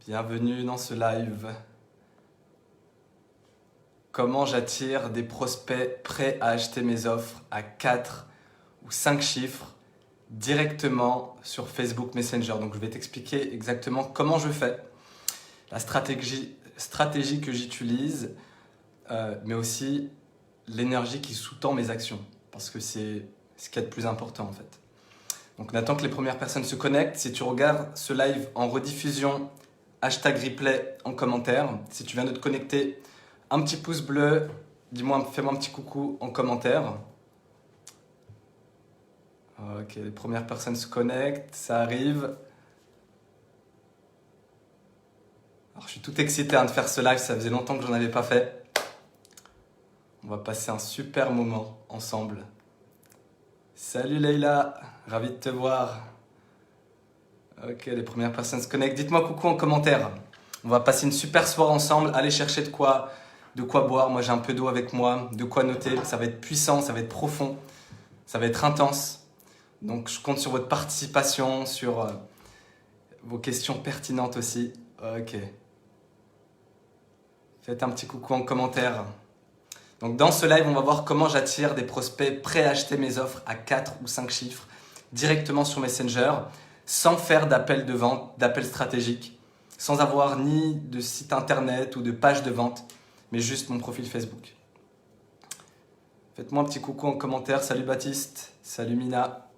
Bienvenue dans ce live. Comment j'attire des prospects prêts à acheter mes offres à 4 ou 5 chiffres directement sur Facebook Messenger. Donc je vais t'expliquer exactement comment je fais, la stratégie que j'utilise, mais aussi l'énergie qui sous-tend mes actions, parce que c'est ce qu'il y a de plus important en fait. Donc on attend que les premières personnes se connectent. Si tu regardes ce live en rediffusion, hashtag replay en commentaire. Si tu viens de te connecter, un petit pouce bleu, dis-moi, fais-moi un petit coucou en commentaire. Ok, les premières personnes se connectent, ça arrive. Alors je suis tout excité de faire ce live, ça faisait longtemps que j'en avais pas fait. On va passer un super moment ensemble. Salut Leïla, ravi de te voir. Ok, les premières personnes se connectent. Dites-moi coucou en commentaire. On va passer une super soirée ensemble. Allez chercher de quoi boire. Moi, j'ai un peu d'eau avec moi, de quoi noter. Ça va être puissant, ça va être profond, ça va être intense. Donc, je compte sur votre participation, sur vos questions pertinentes aussi. Ok. Faites un petit coucou en commentaire. Donc, dans ce live, on va voir comment j'attire des prospects prêts à acheter mes offres à 4 ou 5 chiffres directement sur Messenger, sans faire d'appel de vente, d'appel stratégique, sans avoir ni de site internet ou de page de vente, mais juste mon profil Facebook. Faites-moi un petit coucou en commentaire. Salut Baptiste, salut Mina,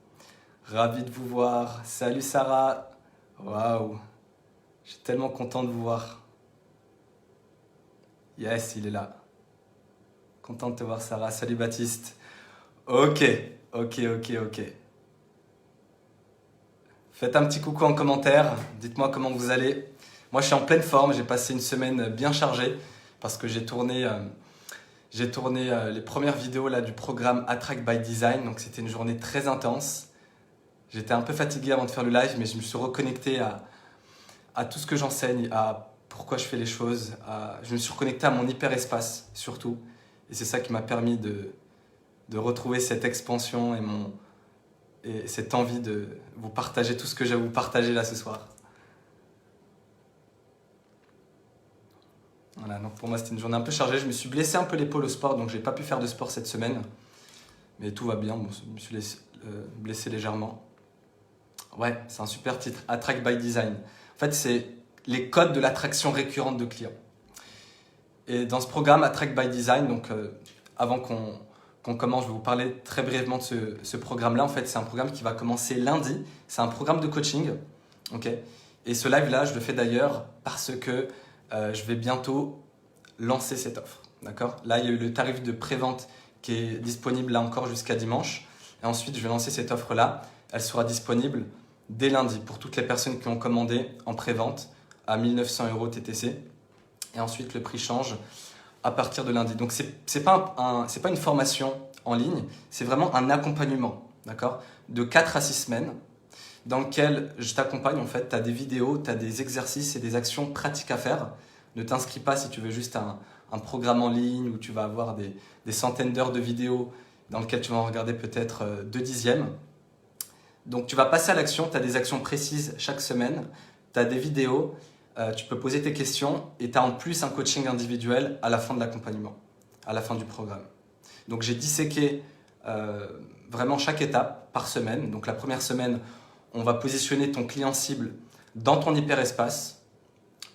ravi de vous voir. Salut Sarah, waouh, je suis tellement content de vous voir. Yes, il est là. Content de te voir Sarah, salut Baptiste. Ok. Faites un petit coucou en commentaire, dites-moi comment vous allez. Moi je suis en pleine forme, j'ai passé une semaine bien chargée parce que j'ai tourné les premières vidéos là, du programme Attract by Design, donc c'était une journée très intense. J'étais un peu fatigué avant de faire le live, mais je me suis reconnecté à tout ce que j'enseigne, à pourquoi je fais les choses. Je me suis reconnecté à mon hyperespace surtout, et c'est ça qui m'a permis de retrouver cette expansion et cette envie de vous partager tout ce que j'ai à vous partager là ce soir. Voilà, donc pour moi c'était une journée un peu chargée. Je me suis blessé un peu l'épaule au sport, donc j'ai pas pu faire de sport cette semaine. Mais tout va bien, bon, je me suis blessé légèrement. Ouais, c'est un super titre, Attract by Design. En fait, c'est les codes de l'attraction récurrente de clients. Et dans ce programme Attract by Design, donc avant qu'on commence, je vais vous parler très brièvement de ce programme-là. En fait, c'est un programme qui va commencer lundi. C'est un programme de coaching. Okay, et ce live-là, je le fais d'ailleurs parce que je vais bientôt lancer cette offre. D'accord ? Là, il y a eu le tarif de prévente qui est disponible là encore jusqu'à dimanche. Et ensuite, je vais lancer cette offre-là. Elle sera disponible dès lundi pour toutes les personnes qui ont commandé en prévente à 1 900 € TTC. Et ensuite, le prix change à partir de lundi. Donc, c'est pas une formation en ligne, c'est vraiment un accompagnement, d'accord, de 4 à 6 semaines dans lequel je t'accompagne. En fait, tu as des vidéos, tu as des exercices et des actions pratiques à faire. Ne t'inscris pas si tu veux juste un programme en ligne où tu vas avoir des centaines d'heures de vidéos dans lesquelles tu vas en regarder peut-être 2 dixièmes. Donc, tu vas passer à l'action, tu as des actions précises chaque semaine, tu as des vidéos, tu peux poser tes questions et tu as en plus un coaching individuel à la fin de l'accompagnement, à la fin du programme. Donc, j'ai disséqué vraiment chaque étape par semaine. Donc, la première semaine, on va positionner ton client cible dans ton hyperespace.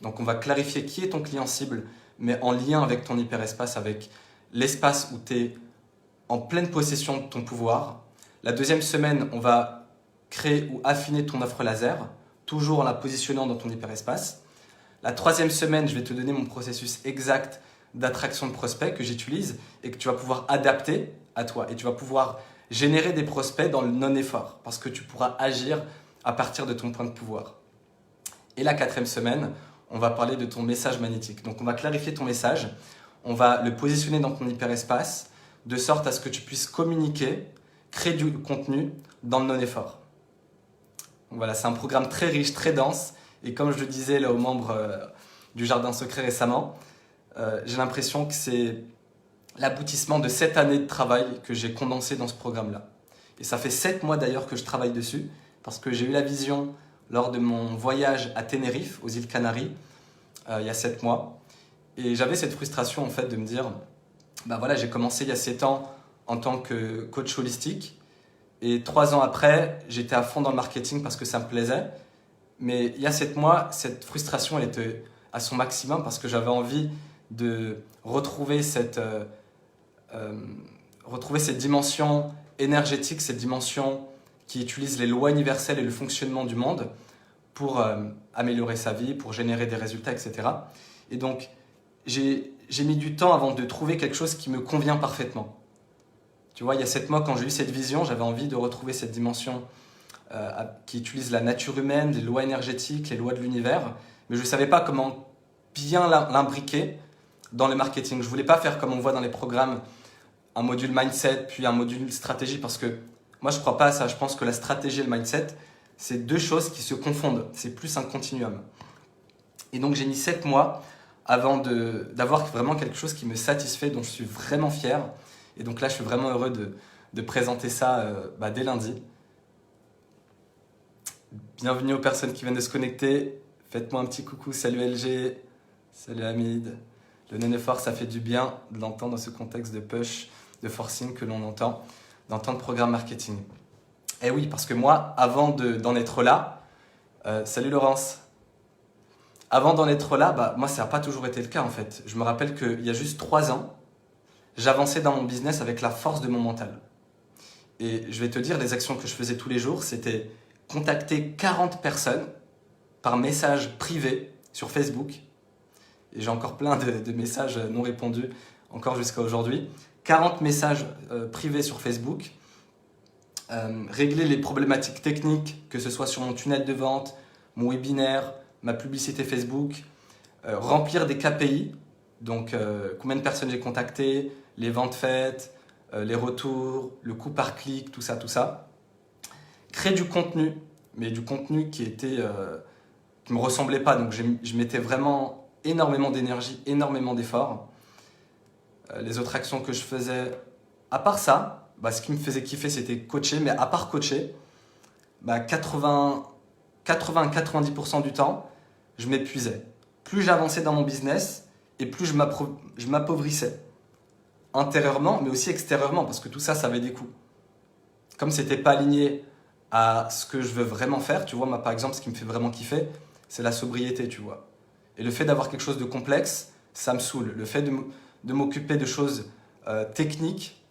Donc, on va clarifier qui est ton client cible, mais en lien avec ton hyperespace, avec l'espace où tu es en pleine possession de ton pouvoir. La deuxième semaine, on va créer ou affiner ton offre laser, toujours en la positionnant dans ton hyperespace. La troisième semaine, je vais te donner mon processus exact d'attraction de prospects que j'utilise et que tu vas pouvoir adapter à toi. Et tu vas pouvoir générer des prospects dans le non-effort parce que tu pourras agir à partir de ton point de pouvoir. Et la quatrième semaine, on va parler de ton message magnétique. Donc, on va clarifier ton message, on va le positionner dans ton hyperespace de sorte à ce que tu puisses communiquer, créer du contenu dans le non-effort. Donc voilà, c'est un programme très riche, très dense. Et comme je le disais là aux membres du Jardin Secret récemment, j'ai l'impression que c'est l'aboutissement de 7 années de travail que j'ai condensé dans ce programme-là. Et ça fait 7 mois d'ailleurs que je travaille dessus, parce que j'ai eu la vision lors de mon voyage à Tenerife, aux îles Canaries, il y a 7 mois. Et j'avais cette frustration en fait de me dire, bah voilà, j'ai commencé il y a 7 ans en tant que coach holistique. Et 3 ans après, j'étais à fond dans le marketing parce que ça me plaisait. Mais il y a 7 mois, cette frustration, elle était à son maximum parce que j'avais envie de retrouver cette dimension énergétique, cette dimension qui utilise les lois universelles et le fonctionnement du monde pour améliorer sa vie, pour générer des résultats, etc. Et donc, j'ai mis du temps avant de trouver quelque chose qui me convient parfaitement. Tu vois, il y a 7 mois, quand j'ai eu cette vision, j'avais envie de retrouver cette dimension qui utilise la nature humaine, les lois énergétiques, les lois de l'univers, mais je ne savais pas comment bien l'imbriquer dans le marketing. Je ne voulais pas faire comme on voit dans les programmes, un module mindset, puis un module stratégie, parce que moi, je ne crois pas à ça. Je pense que la stratégie et le mindset, c'est 2 choses qui se confondent. C'est plus un continuum. Et donc, j'ai mis 7 mois avant d'avoir vraiment quelque chose qui me satisfait, dont je suis vraiment fier. Et donc là, je suis vraiment heureux de présenter ça dès lundi. Bienvenue aux personnes qui viennent de se connecter. Faites-moi un petit coucou. Salut LG. Salut Hamid. Le nénéphore, ça fait du bien de l'entendre dans ce contexte de push, de forcing que l'on entend, d'entendre programme marketing. Et oui, parce que moi, avant d'en être là, salut Laurence. Avant d'en être là, moi, ça n'a pas toujours été le cas en fait. Je me rappelle qu'il y a juste 3 ans, j'avançais dans mon business avec la force de mon mental. Et je vais te dire, les actions que je faisais tous les jours, c'était contacter 40 personnes par message privé sur Facebook. Et j'ai encore plein de messages non répondus, encore jusqu'à aujourd'hui. 40 messages privés sur Facebook. Régler les problématiques techniques, que ce soit sur mon tunnel de vente, mon webinaire, ma publicité Facebook. Remplir des KPI, donc combien de personnes j'ai contactées, les ventes faites, les retours, le coût par clic, tout ça, tout ça. Créer du contenu, mais du contenu qui me ressemblait pas. Donc je mettais vraiment énormément d'énergie, énormément d'efforts. Les autres actions que je faisais, à part ça, ce qui me faisait kiffer, c'était coacher. Mais à part coacher, 80-90% du temps, je m'épuisais. Plus j'avançais dans mon business et plus je m'appauvrissais. Intérieurement, mais aussi extérieurement, parce que tout ça, ça avait des coûts. Comme c'était pas aligné à ce que je veux vraiment faire, tu vois, moi par exemple, ce qui me fait vraiment kiffer, c'est la sobriété, tu vois. Et le fait d'avoir quelque chose de complexe, ça me saoule. Le fait de m'occuper de choses techniques,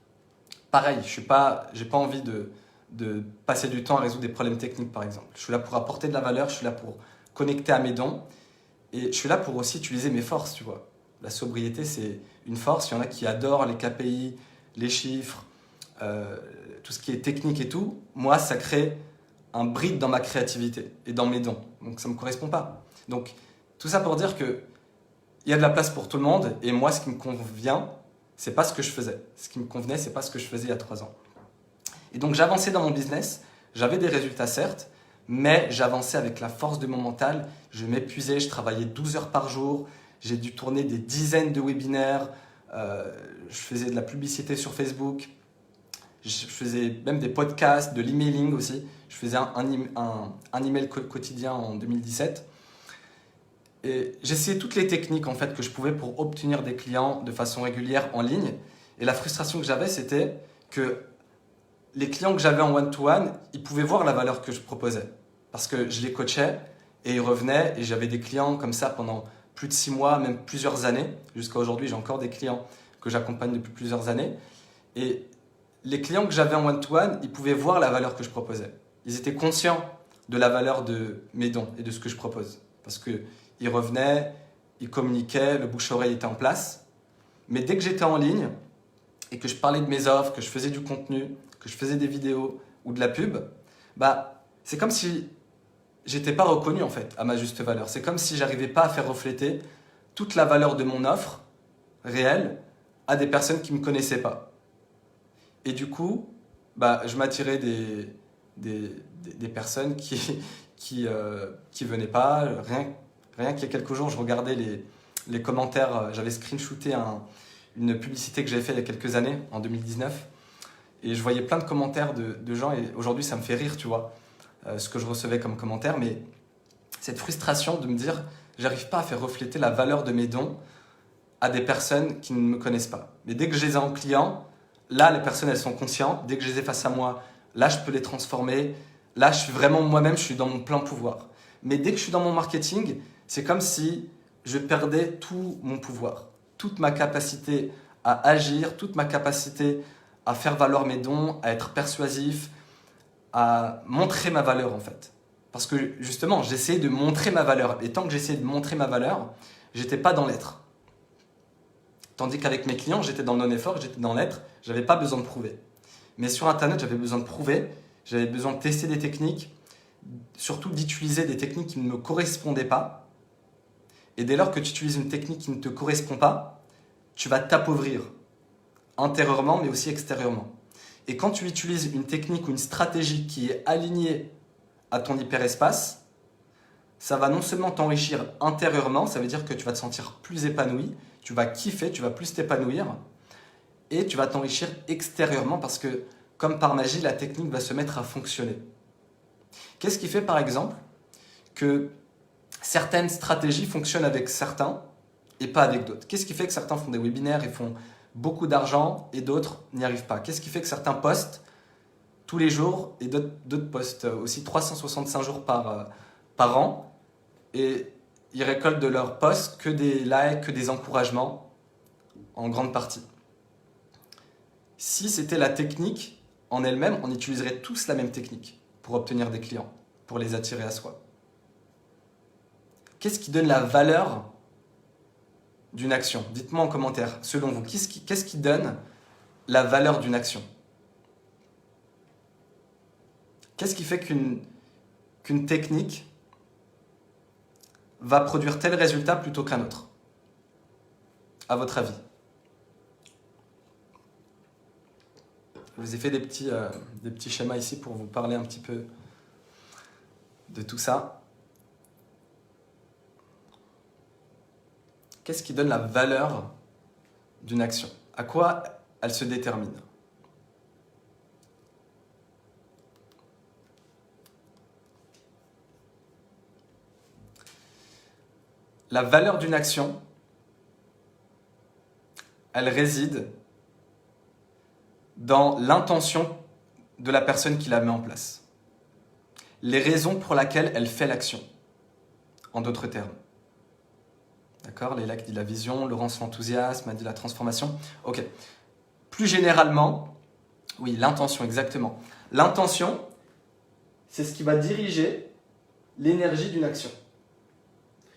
pareil, j'ai pas envie de passer du temps à résoudre des problèmes techniques, par exemple. Je suis là pour apporter de la valeur, je suis là pour connecter à mes dons, et je suis là pour aussi utiliser mes forces, tu vois. La sobriété, c'est une force. Il y en a qui adorent les KPI, les chiffres, tout ce qui est technique et tout. Moi, ça crée un bride dans ma créativité et dans mes dons. Donc, ça ne me correspond pas. Donc, tout ça pour dire qu'il y a de la place pour tout le monde. Et moi, ce qui me convient, ce n'est pas ce que je faisais. Ce qui me convenait, ce n'est pas ce que je faisais il y a 3 ans. Et donc, j'avançais dans mon business. J'avais des résultats, certes, mais j'avançais avec la force de mon mental. Je m'épuisais, je travaillais 12 heures par jour. J'ai dû tourner des dizaines de webinaires. Je faisais de la publicité sur Facebook. Je faisais même des podcasts, de l'emailing aussi. Je faisais un email quotidien en 2017. Et j'essayais toutes les techniques en fait, que je pouvais pour obtenir des clients de façon régulière en ligne. Et la frustration que j'avais, c'était que les clients que j'avais en one-to-one, ils pouvaient voir la valeur que je proposais. Parce que je les coachais et ils revenaient. Et j'avais des clients comme ça pendant plus de 6 mois, même plusieurs années. Jusqu'à aujourd'hui, j'ai encore des clients que j'accompagne depuis plusieurs années. Et les clients que j'avais en one-to-one, ils pouvaient voir la valeur que je proposais. Ils étaient conscients de la valeur de mes dons et de ce que je propose. Parce qu'ils revenaient, ils communiquaient, le bouche-oreille était en place. Mais dès que j'étais en ligne et que je parlais de mes offres, que je faisais du contenu, que je faisais des vidéos ou de la pub, c'est comme si j'étais pas reconnu en fait à ma juste valeur. C'est comme si j'arrivais pas à faire refléter toute la valeur de mon offre réelle à des personnes qui me connaissaient pas. Et du coup, je m'attirais des personnes qui venaient pas. Rien qu'il y a quelques jours, je regardais les commentaires. J'avais screenshooté une publicité que j'avais faite il y a quelques années, en 2019. Et je voyais plein de commentaires de gens. Et aujourd'hui, ça me fait rire, tu vois. ce que je recevais comme commentaire, mais cette frustration de me dire j'arrive pas à faire refléter la valeur de mes dons à des personnes qui ne me connaissent pas. Mais dès que je les ai en client, là, les personnes, elles sont conscientes. Dès que je les ai face à moi, là, je peux les transformer. Là, je suis vraiment moi-même, je suis dans mon plein pouvoir. Mais dès que je suis dans mon marketing, c'est comme si je perdais tout mon pouvoir, toute ma capacité à agir, toute ma capacité à faire valoir mes dons, à être persuasif, à montrer ma valeur en fait. Parce que justement, j'essayais de montrer ma valeur. Et tant que j'essayais de montrer ma valeur, j'étais pas dans l'être. Tandis qu'avec mes clients, j'étais dans le non-effort, j'étais dans l'être, j'avais pas besoin de prouver. Mais sur Internet, j'avais besoin de prouver, j'avais besoin de tester des techniques, surtout d'utiliser des techniques qui ne me correspondaient pas. Et dès lors que tu utilises une technique qui ne te correspond pas, tu vas t'appauvrir intérieurement mais aussi extérieurement. Et quand tu utilises une technique ou une stratégie qui est alignée à ton hyperespace, ça va non seulement t'enrichir intérieurement, ça veut dire que tu vas te sentir plus épanoui, tu vas kiffer, tu vas plus t'épanouir et tu vas t'enrichir extérieurement parce que, comme par magie, la technique va se mettre à fonctionner. Qu'est-ce qui fait par exemple que certaines stratégies fonctionnent avec certains et pas avec d'autres? Qu'est-ce qui fait que certains font des webinaires et font beaucoup d'argent et d'autres n'y arrivent pas? Qu'est-ce qui fait que certains postent tous les jours et d'autres postent aussi 365 jours par an et ils récoltent de leurs posts que des likes, que des encouragements en grande partie? Si c'était la technique en elle-même, on utiliserait tous la même technique pour obtenir des clients, pour les attirer à soi. Qu'est-ce qui donne la valeur d'une action? Dites-moi en commentaire, selon vous, qu'est-ce qui donne la valeur d'une action? Qu'est-ce qui fait qu'une technique va produire tel résultat plutôt qu'un autre? À votre avis? Je vous ai fait des petits schémas ici pour vous parler un petit peu de tout ça. Qu'est-ce qui donne la valeur d'une action? À quoi elle se détermine? La valeur d'une action, elle réside dans l'intention de la personne qui la met en place. Les raisons pour lesquelles elle fait l'action, en d'autres termes. D'accord? Lélac dit la vision, Laurence l'enthousiasme, a dit la transformation. Ok. Plus généralement, oui, l'intention, exactement. L'intention, c'est ce qui va diriger l'énergie d'une action.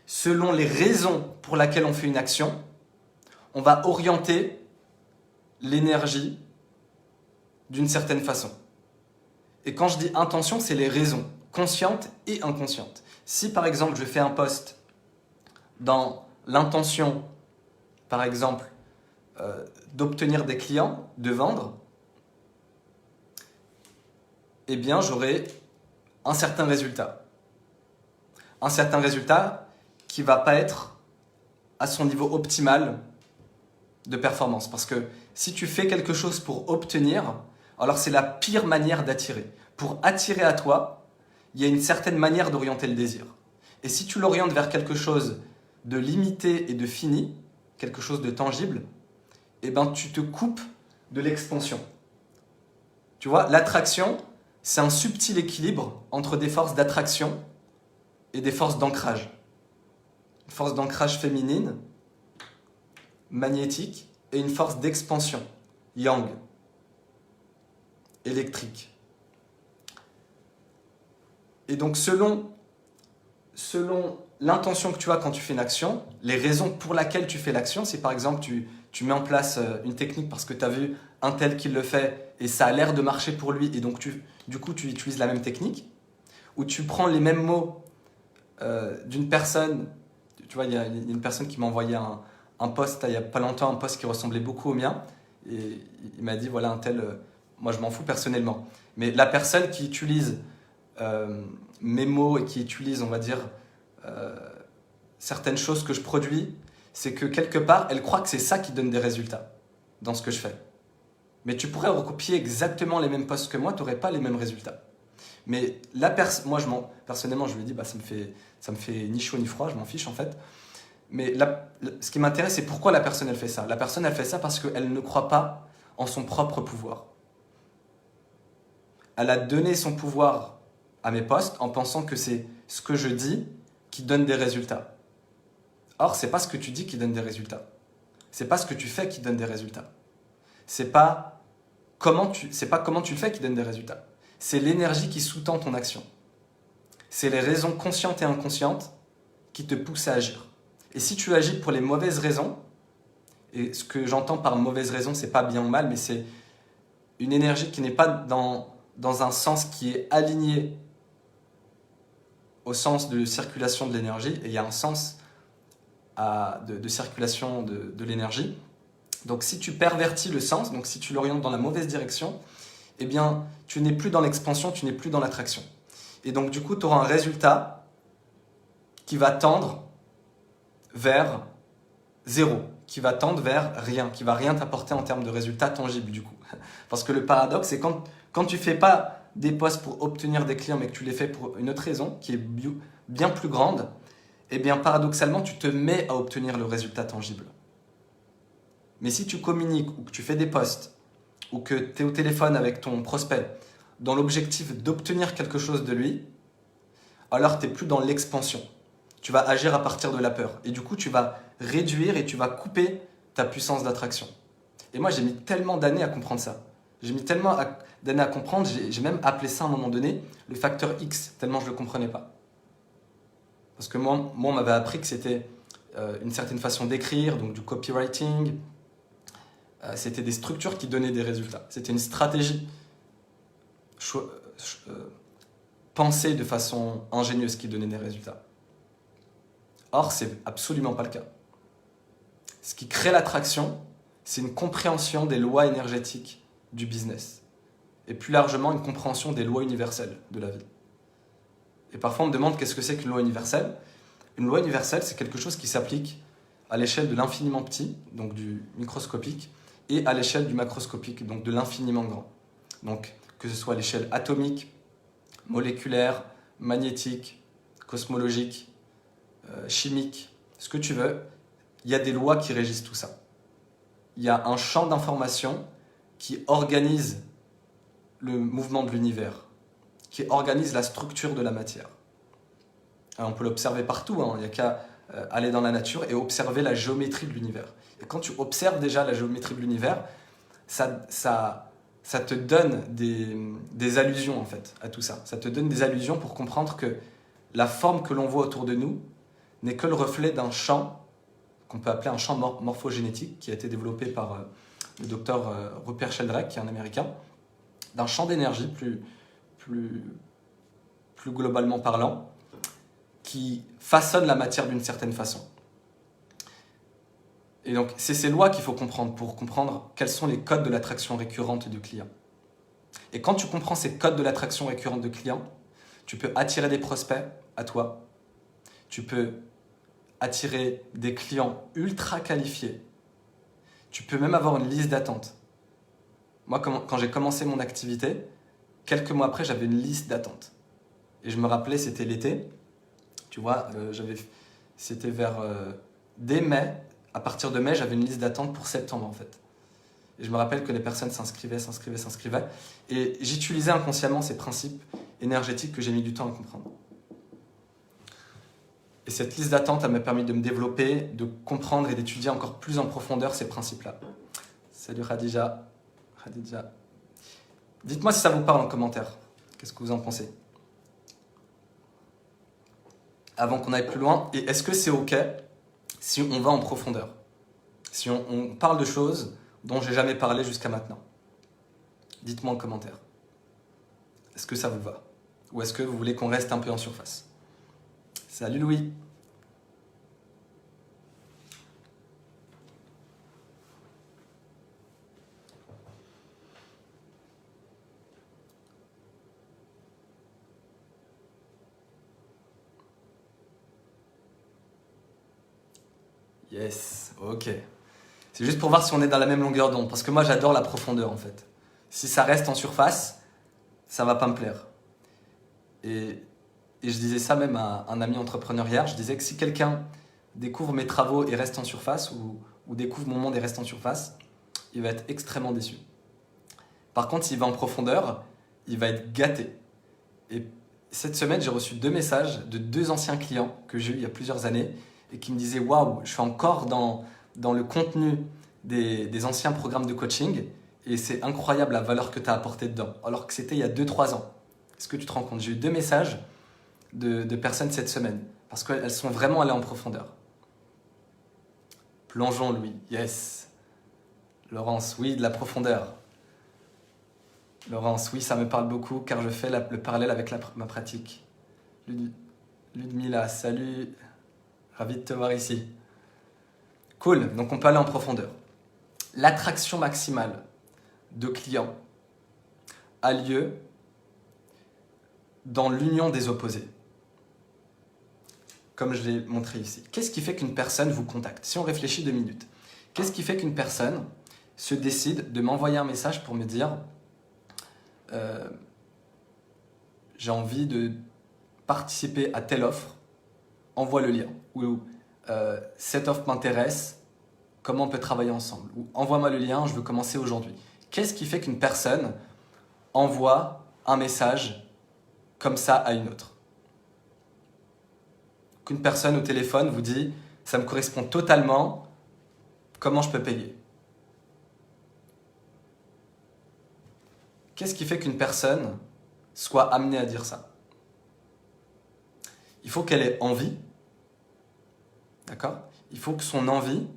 Selon les raisons pour lesquelles on fait une action, on va orienter l'énergie d'une certaine façon. Et quand je dis intention, c'est les raisons, conscientes et inconscientes. Si par exemple je fais un post dans l'intention, par exemple, d'obtenir des clients, de vendre, eh bien j'aurai un certain résultat. Un certain résultat qui ne va pas être à son niveau optimal de performance. Parce que si tu fais quelque chose pour obtenir, alors c'est la pire manière d'attirer. Pour attirer à toi, il y a une certaine manière d'orienter le désir. Et si tu l'orientes vers quelque chose de limité et de fini, quelque chose de tangible, eh ben tu te coupes de l'expansion. Tu vois, l'attraction, c'est un subtil équilibre entre des forces d'attraction et des forces d'ancrage. Une force d'ancrage féminine, magnétique, et une force d'expansion, yang, électrique. Et donc selon l'intention que tu as quand tu fais une action, les raisons pour lesquelles tu fais l'action, si par exemple tu mets en place une technique parce que tu as vu un tel qui le fait et ça a l'air de marcher pour lui et donc du coup tu utilises la même technique, ou tu prends les mêmes mots d'une personne, tu vois, il y a une personne qui m'a envoyé un post il n'y a pas longtemps, un post qui ressemblait beaucoup au mien, et il m'a dit voilà un tel, moi je m'en fous personnellement, mais la personne qui utilise mes mots et qui utilise, on va dire, certaines choses que je produis, c'est que quelque part, elle croit que c'est ça qui donne des résultats dans ce que je fais. Mais tu pourrais recopier exactement les mêmes posts que moi, tu n'aurais pas les mêmes résultats. Mais moi, personnellement, je lui ai dit, bah, ça me fait ni chaud ni froid, je m'en fiche en fait. Mais ce qui m'intéresse, c'est pourquoi la personne, elle fait ça. La personne, elle fait ça parce qu'elle ne croit pas en son propre pouvoir. Elle a donné son pouvoir à mes posts en pensant que c'est ce que je dis qui donne des résultats. Or, c'est pas ce que tu dis qui donne des résultats. C'est pas ce que tu fais qui donne des résultats. C'est pas comment tu le fais qui donne des résultats. C'est l'énergie qui sous-tend ton action. C'est les raisons conscientes et inconscientes qui te poussent à agir. Et si tu agis pour les mauvaises raisons, et ce que j'entends par mauvaise raison, c'est pas bien ou mal, mais c'est une énergie qui n'est pas dans un sens qui est aligné au sens de circulation de l'énergie, et il y a un sens de circulation de l'énergie. Donc si tu pervertis le sens, donc si tu l'orientes dans la mauvaise direction, eh bien tu n'es plus dans l'expansion, tu n'es plus dans l'attraction. Et donc du coup, tu auras un résultat qui va tendre vers zéro, qui va tendre vers rien, qui va rien t'apporter en termes de résultats tangibles du coup. Parce que le paradoxe, c'est quand tu fais pas des posts pour obtenir des clients, mais que tu les fais pour une autre raison, qui est bien plus grande, eh bien paradoxalement, tu te mets à obtenir le résultat tangible. Mais si tu communiques ou que tu fais des posts ou que tu es au téléphone avec ton prospect dans l'objectif d'obtenir quelque chose de lui, alors tu n'es plus dans l'expansion. Tu vas agir à partir de la peur. Et du coup, tu vas réduire et tu vas couper ta puissance d'attraction. Et moi, j'ai mis tellement d'années à comprendre ça. J'ai mis tellement d'années à comprendre, j'ai même appelé ça à un moment donné le facteur X, tellement je ne le comprenais pas. Parce que moi on m'avait appris que c'était une certaine façon d'écrire, donc du copywriting. C'était des structures qui donnaient des résultats. C'était une stratégie pensée de façon ingénieuse qui donnait des résultats. Or, c'est absolument pas le cas. Ce qui crée l'attraction, c'est une compréhension des lois énergétiques du business. Et plus largement, une compréhension des lois universelles de la vie. Et parfois, on me demande qu'est-ce que c'est qu'une loi universelle. Une loi universelle, c'est quelque chose qui s'applique à l'échelle de l'infiniment petit, donc du microscopique, et à l'échelle du macroscopique, donc de l'infiniment grand. Donc, que ce soit à l'échelle atomique, moléculaire, magnétique, cosmologique, chimique, ce que tu veux, il y a des lois qui régissent tout ça. Il y a un champ d'information qui organise le mouvement de l'univers, qui organise la structure de la matière. Alors, on peut l'observer partout, hein. Il n'y a qu'à aller dans la nature et observer la géométrie de l'univers. Et quand tu observes déjà la géométrie de l'univers, ça te donne des allusions en fait à tout ça. Ça te donne des allusions pour comprendre que la forme que l'on voit autour de nous n'est que le reflet d'un champ qu'on peut appeler un champ morphogénétique qui a été développé par le docteur Rupert Sheldrake, qui est un Américain, d'un champ d'énergie plus globalement parlant, qui façonne la matière d'une certaine façon. Et donc, c'est ces lois qu'il faut comprendre pour comprendre quels sont les codes de l'attraction récurrente du client. Et quand tu comprends ces codes de l'attraction récurrente du client, tu peux attirer des prospects à toi, tu peux attirer des clients ultra qualifiés, tu peux même avoir une liste d'attente. Moi, quand j'ai commencé mon activité, quelques mois après, j'avais une liste d'attente. Et je me rappelais, c'était l'été, tu vois, c'était dès mai. À partir de mai, j'avais une liste d'attente pour septembre en fait. Et je me rappelle que les personnes s'inscrivaient. Et j'utilisais inconsciemment ces principes énergétiques que j'ai mis du temps à comprendre. Et cette liste d'attente, elle m'a permis de me développer, de comprendre et d'étudier encore plus en profondeur ces principes-là. Salut Khadija. Dites-moi si ça vous parle en commentaire. Qu'est-ce que vous en pensez ? Avant qu'on aille plus loin, et est-ce que c'est OK si on va en profondeur, si on parle de choses dont j'ai jamais parlé jusqu'à maintenant? Dites-moi en commentaire. Est-ce que ça vous va? Ou est-ce que vous voulez qu'on reste un peu en surface? Salut Louis. Yes, ok. C'est juste pour voir si on est dans la même longueur d'onde, parce que moi j'adore la profondeur en fait. Si ça reste en surface, ça va pas me plaire. Et, et je disais ça même à un ami entrepreneur hier, je disais que si quelqu'un découvre mes travaux et reste en surface, ou découvre mon monde et reste en surface, il va être extrêmement déçu. Par contre, s'il va en profondeur, il va être gâté. Et cette semaine, j'ai reçu 2 messages de 2 anciens clients que j'ai eu il y a plusieurs années et qui me disaient « Waouh, je suis encore dans le contenu des anciens programmes de coaching et c'est incroyable la valeur que tu as apportée dedans. » Alors que c'était il y a 2-3 ans. Est-ce que tu te rends compte? J'ai eu 2 messages de personnes cette semaine parce qu'elles sont vraiment allées en profondeur. Plongeons, Louis. Yes. Laurence, oui, de la profondeur. Laurence, oui, ça me parle beaucoup car je fais le parallèle avec ma pratique. Ludmila, salut. Ravi de te voir ici. Cool, donc on peut aller en profondeur. L'attraction maximale de clients a lieu dans l'union des opposés. Comme je l'ai montré ici. Qu'est-ce qui fait qu'une personne vous contacte? Si on réfléchit 2 minutes. Qu'est-ce qui fait qu'une personne se décide de m'envoyer un message pour me dire j'ai envie de participer à telle offre, envoie le lien. Ou cette offre m'intéresse, comment on peut travailler ensemble? Ou envoie-moi le lien, je veux commencer aujourd'hui. Qu'est-ce qui fait qu'une personne envoie un message comme ça à une autre? Qu'une personne au téléphone vous dit « ça me correspond totalement, comment je peux payer ?» Qu'est-ce qui fait qu'une personne soit amenée à dire ça? Il faut qu'elle ait envie, d'accord? Il faut que son envie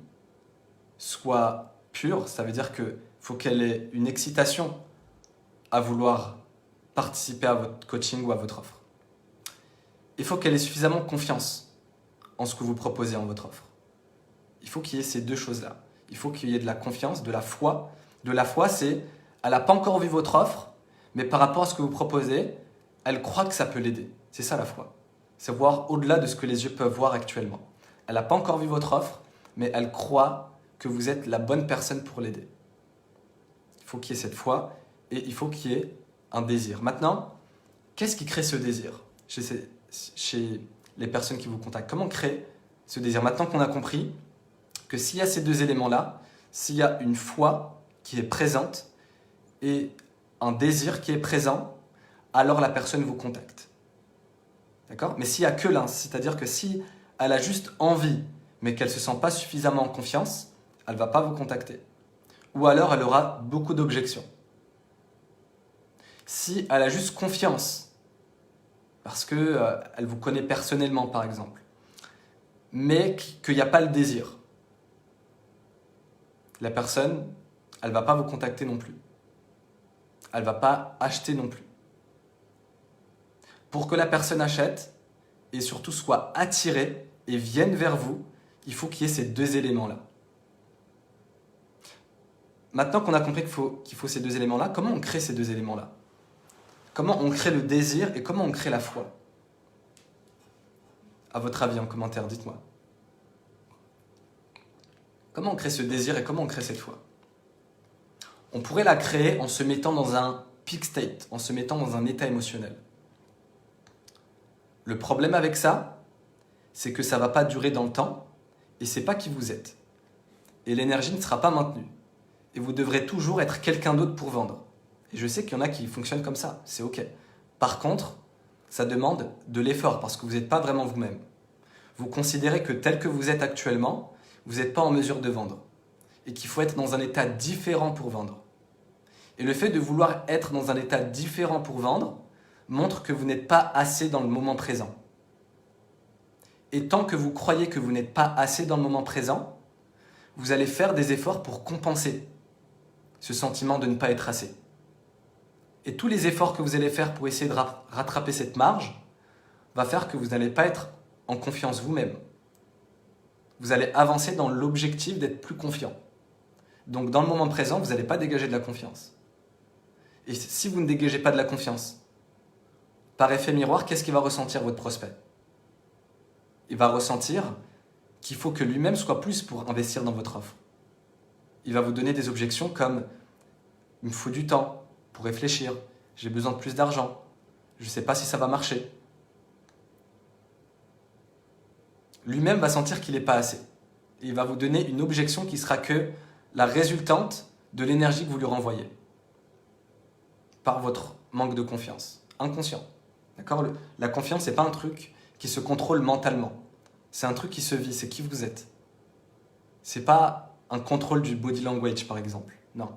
soit pure, ça veut dire qu'il faut qu'elle ait une excitation à vouloir participer à votre coaching ou à votre offre. Il faut qu'elle ait suffisamment confiance en ce que vous proposez en votre offre. Il faut qu'il y ait ces 2 choses-là. Il faut qu'il y ait de la confiance, de la foi. De la foi, c'est, elle n'a pas encore vu votre offre, mais par rapport à ce que vous proposez, elle croit que ça peut l'aider. C'est ça la foi. C'est voir au-delà de ce que les yeux peuvent voir actuellement. Elle n'a pas encore vu votre offre, mais elle croit que vous êtes la bonne personne pour l'aider. Il faut qu'il y ait cette foi et il faut qu'il y ait un désir. Maintenant, qu'est-ce qui crée ce désir chez les personnes qui vous contactent? Comment créer ce désir? Maintenant qu'on a compris que s'il y a ces 2 éléments-là, s'il y a une foi qui est présente et un désir qui est présent, alors la personne vous contacte. D'accord? Mais s'il n'y a que l'un, c'est-à-dire que si elle a juste envie, mais qu'elle ne se sent pas suffisamment en confiance, elle ne va pas vous contacter. Ou alors elle aura beaucoup d'objections. Si elle a juste confiance, parce qu'elle vous connaît personnellement par exemple, mais qu'il n'y a pas le désir, la personne, elle ne va pas vous contacter non plus. Elle ne va pas acheter non plus. Pour que la personne achète et surtout soit attirée et vienne vers vous, il faut qu'il y ait ces 2 éléments-là. Maintenant qu'on a compris qu'il faut ces 2 éléments-là, comment on crée ces 2 éléments-là? Comment on crée le désir et comment on crée la foi? À votre avis, en commentaire, dites-moi. Comment on crée ce désir et comment on crée cette foi? On pourrait la créer en se mettant dans un peak state, en se mettant dans un état émotionnel. Le problème avec ça, c'est que ça ne va pas durer dans le temps et ce n'est pas qui vous êtes. Et l'énergie ne sera pas maintenue. Et vous devrez toujours être quelqu'un d'autre pour vendre. Et je sais qu'il y en a qui fonctionnent comme ça, c'est ok. Par contre, ça demande de l'effort parce que vous n'êtes pas vraiment vous-même. Vous considérez que tel que vous êtes actuellement, vous n'êtes pas en mesure de vendre. Et qu'il faut être dans un état différent pour vendre. Et le fait de vouloir être dans un état différent pour vendre montre que vous n'êtes pas assez dans le moment présent. Et tant que vous croyez que vous n'êtes pas assez dans le moment présent, vous allez faire des efforts pour compenser ce sentiment de ne pas être assez. Et tous les efforts que vous allez faire pour essayer de rattraper cette marge va faire que vous n'allez pas être en confiance vous-même. Vous allez avancer dans l'objectif d'être plus confiant. Donc dans le moment présent, vous n'allez pas dégager de la confiance. Et si vous ne dégagez pas de la confiance, par effet miroir, qu'est-ce qu'il va ressentir votre prospect? Il va ressentir qu'il faut que lui-même soit plus pour investir dans votre offre. Il va vous donner des objections comme « il me faut du temps pour réfléchir, j'ai besoin de plus d'argent, Je ne sais pas si ça va marcher. Lui-même va sentir qu'il n'est pas assez. Et il va vous donner une objection qui sera que la résultante de l'énergie que vous lui renvoyez. Par votre manque de confiance. Inconscient. D'accord ? La confiance, ce n'est pas un truc qui se contrôle mentalement. C'est un truc qui se vit, c'est qui vous êtes. C'est pas un contrôle du body language, par exemple. Non.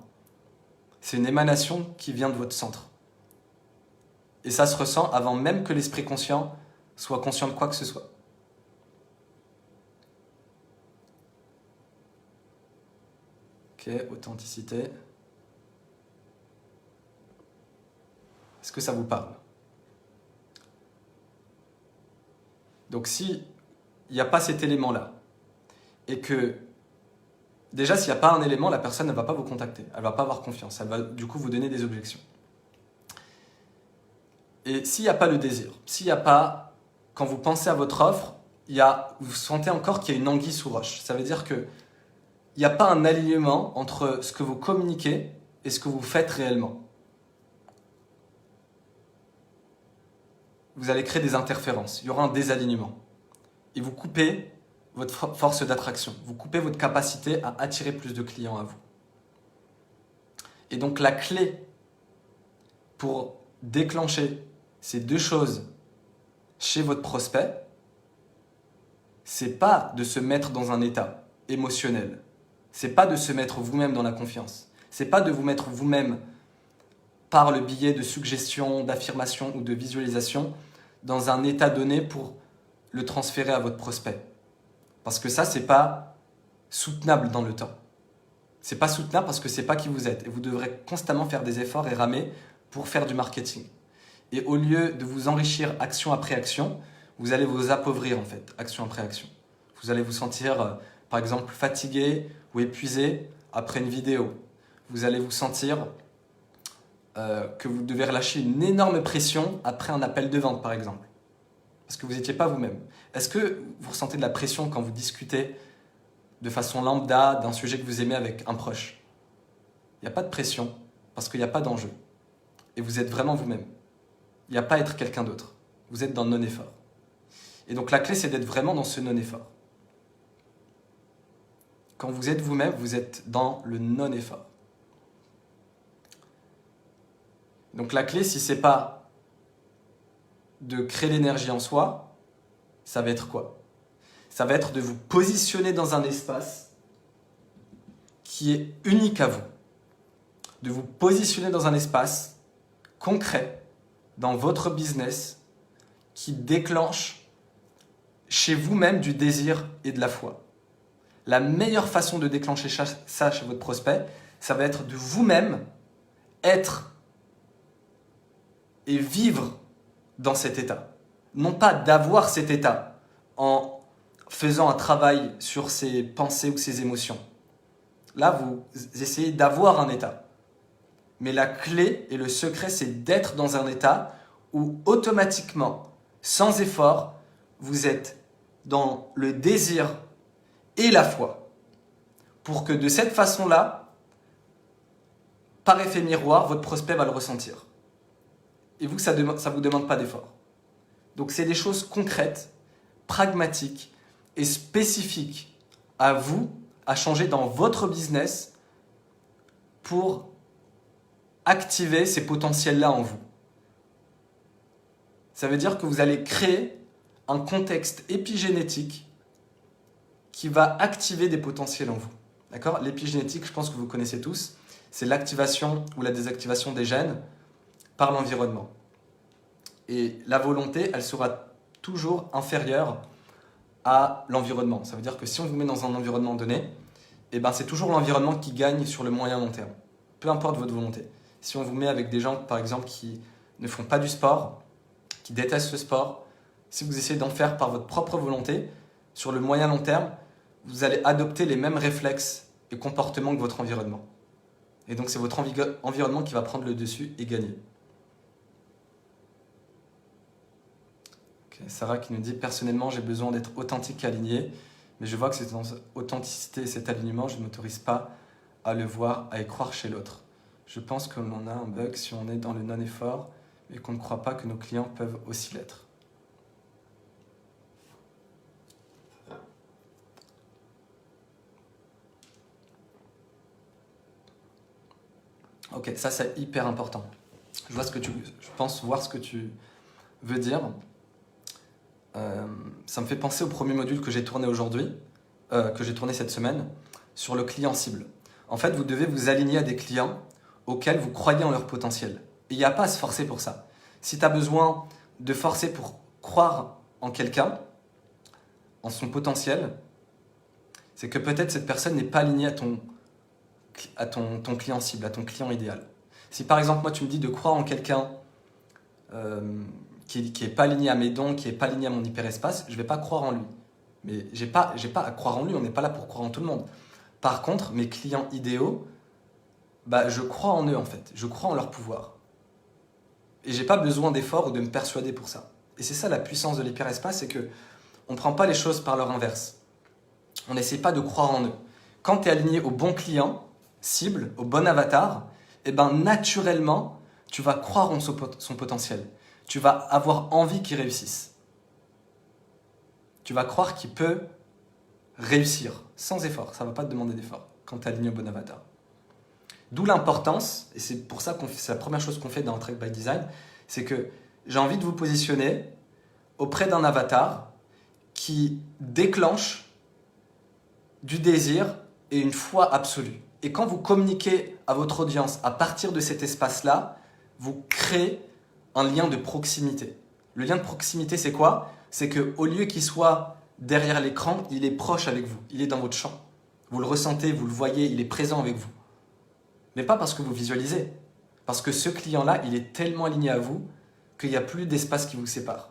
C'est une émanation qui vient de votre centre. Et ça se ressent avant même que l'esprit conscient soit conscient de quoi que ce soit. Ok, authenticité. Est-ce que ça vous parle ? Donc si il n'y a pas cet élément-là, et que déjà s'il n'y a pas un élément, la personne ne va pas vous contacter, elle ne va pas avoir confiance, elle va du coup vous donner des objections. Et s'il n'y a pas le désir, s'il n'y a pas, quand vous pensez à votre offre, vous sentez encore qu'il y a une anguille sous roche. Ça veut dire qu'il n'y a pas un alignement entre ce que vous communiquez et ce que vous faites réellement. Vous allez créer des interférences, il y aura un désalignement. Et vous coupez votre force d'attraction, vous coupez votre capacité à attirer plus de clients à vous. Et donc la clé pour déclencher ces deux choses chez votre prospect, c'est pas de se mettre dans un état émotionnel, c'est pas de se mettre vous-même dans la confiance, c'est pas de vous mettre vous-même par le biais de suggestions, d'affirmations ou de visualisation dans un état donné pour le transférer à votre prospect. Parce que ça, c'est pas soutenable dans le temps. C'est pas soutenable parce que c'est pas qui vous êtes. Et vous devrez constamment faire des efforts et ramer pour faire du marketing. Et au lieu de vous enrichir action après action, vous allez vous appauvrir en fait, action après action. Vous allez vous sentir, par exemple, fatigué ou épuisé après une vidéo. Vous allez vous sentir que vous devez relâcher une énorme pression après un appel de vente, par exemple. Parce que vous n'étiez pas vous-même. Est-ce que vous ressentez de la pression quand vous discutez de façon lambda d'un sujet que vous aimez avec un proche ? Il n'y a pas de pression parce qu'il n'y a pas d'enjeu. Et vous êtes vraiment vous-même. Il n'y a pas à être quelqu'un d'autre. Vous êtes dans le non-effort. Et donc la clé, c'est d'être vraiment dans ce non-effort. Quand vous êtes vous-même, vous êtes dans le non-effort. Donc la clé, si ce n'est pas de créer l'énergie en soi, ça va être quoi ? Ça va être de vous positionner dans un espace qui est unique à vous. De vous positionner dans un espace concret dans votre business qui déclenche chez vous-même du désir et de la foi. La meilleure façon de déclencher ça chez votre prospect, ça va être de vous-même être et vivre dans cet état. Non pas d'avoir cet état en faisant un travail sur ses pensées ou ses émotions. Là, vous essayez d'avoir un état. Mais la clé et le secret, c'est d'être dans un état où automatiquement, sans effort, vous êtes dans le désir et la foi. Pour que de cette façon-là, par effet miroir, votre prospect va le ressentir. Et vous, ça ne vous demande pas d'effort. Donc c'est des choses concrètes, pragmatiques et spécifiques à vous, à changer dans votre business pour activer ces potentiels-là en vous. Ça veut dire que vous allez créer un contexte épigénétique qui va activer des potentiels en vous. D'accord ? L'épigénétique, je pense que vous connaissez tous, c'est l'activation ou la désactivation des gènes par l'environnement. Et la volonté, elle sera toujours inférieure à l'environnement. Ça veut dire que si on vous met dans un environnement donné, c'est toujours l'environnement qui gagne sur le moyen long terme. Peu importe votre volonté. Si on vous met avec des gens, par exemple, qui ne font pas du sport, qui détestent le sport, si vous essayez d'en faire par votre propre volonté, sur le moyen long terme, vous allez adopter les mêmes réflexes et comportements que votre environnement. Et donc c'est votre environnement qui va prendre le dessus et gagner. Okay, Sarah qui nous dit « Personnellement, j'ai besoin d'être authentique et aligné, mais je vois que cette authenticité et cet alignement, je ne m'autorise pas à le voir, à y croire chez l'autre. Je pense qu'on a un bug si on est dans le non-effort, et qu'on ne croit pas que nos clients peuvent aussi l'être. Ok, ça c'est hyper important. Je pense voir ce que tu veux dire. Ça me fait penser au premier module que j'ai tourné aujourd'hui, que j'ai tourné cette semaine, sur le client cible. En fait, vous devez vous aligner à des clients auxquels vous croyez en leur potentiel. Et il n'y a pas à se forcer pour ça. Si tu as besoin de forcer pour croire en quelqu'un, en son potentiel, c'est que peut-être cette personne n'est pas alignée à ton client cible, à ton client idéal. Si par exemple, moi, tu me dis de croire en quelqu'un qui n'est pas aligné à mes dons, qui n'est pas aligné à mon hyperespace, je ne vais pas croire en lui. Mais j'ai pas à croire en lui, on n'est pas là pour croire en tout le monde. Par contre, mes clients idéaux, je crois en eux en fait, je crois en leur pouvoir. Et j'ai pas besoin d'efforts ou de me persuader pour ça. Et c'est ça la puissance de l'hyperespace, c'est que on prend pas les choses par leur inverse. On n'essaie pas de croire en eux. Quand tu es aligné au bon client, cible, au bon avatar, naturellement, tu vas croire en son potentiel. Tu vas avoir envie qu'il réussisse. Tu vas croire qu'il peut réussir sans effort. Ça ne va pas te demander d'effort quand tu es aligné au bon avatar. D'où l'importance, et c'est pour ça c'est la première chose qu'on fait dans Attract by Design, c'est que j'ai envie de vous positionner auprès d'un avatar qui déclenche du désir et une foi absolue. Et quand vous communiquez à votre audience à partir de cet espace-là, vous créez un lien de proximité. Le lien de proximité, c'est quoi? C'est qu'au lieu qu'il soit derrière l'écran, il est proche avec vous, il est dans votre champ. Vous le ressentez, vous le voyez, il est présent avec vous. Mais pas parce que vous visualisez, parce que ce client-là, il est tellement aligné à vous qu'il n'y a plus d'espace qui vous sépare.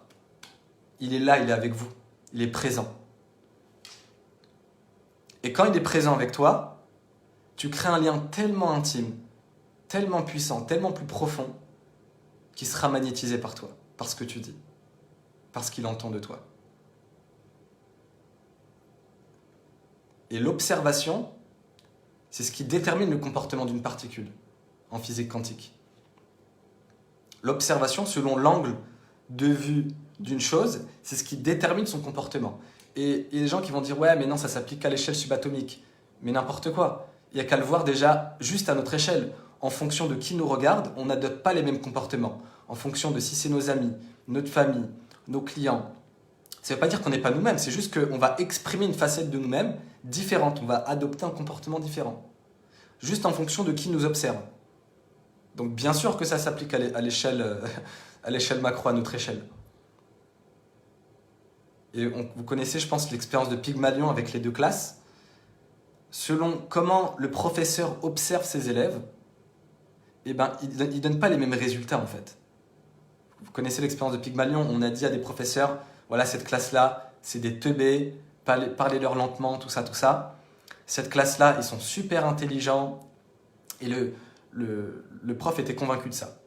Il est là, il est avec vous, il est présent. Et quand il est présent avec toi, tu crées un lien tellement intime, tellement puissant, tellement plus profond, qui sera magnétisé par toi, par ce que tu dis, parce qu'il entend de toi. Et l'observation, c'est ce qui détermine le comportement d'une particule en physique quantique. L'observation, selon l'angle de vue d'une chose, c'est ce qui détermine son comportement. Et il y a des gens qui vont dire « Ouais, mais non, ça s'applique qu'à l'échelle subatomique. » Mais n'importe quoi. Il n'y a qu'à le voir déjà juste à notre échelle. En fonction de qui nous regarde, on n'adopte pas les mêmes comportements. En fonction de si c'est nos amis, notre famille, nos clients. Ça ne veut pas dire qu'on n'est pas nous-mêmes, c'est juste qu'on va exprimer une facette de nous-mêmes différente. On va adopter un comportement différent. Juste en fonction de qui nous observe. Donc bien sûr que ça s'applique à l'échelle macro, à notre échelle. Et vous connaissez, je pense, l'expérience de Pygmalion avec les deux classes. Selon comment le professeur observe ses élèves, il ne donne pas les mêmes résultats en fait. Vous connaissez l'expérience de Pygmalion, on a dit à des professeurs, voilà cette classe-là, c'est des teubés, parlez-leur lentement, tout ça, tout ça. Cette classe-là, ils sont super intelligents. Et le prof était convaincu de ça.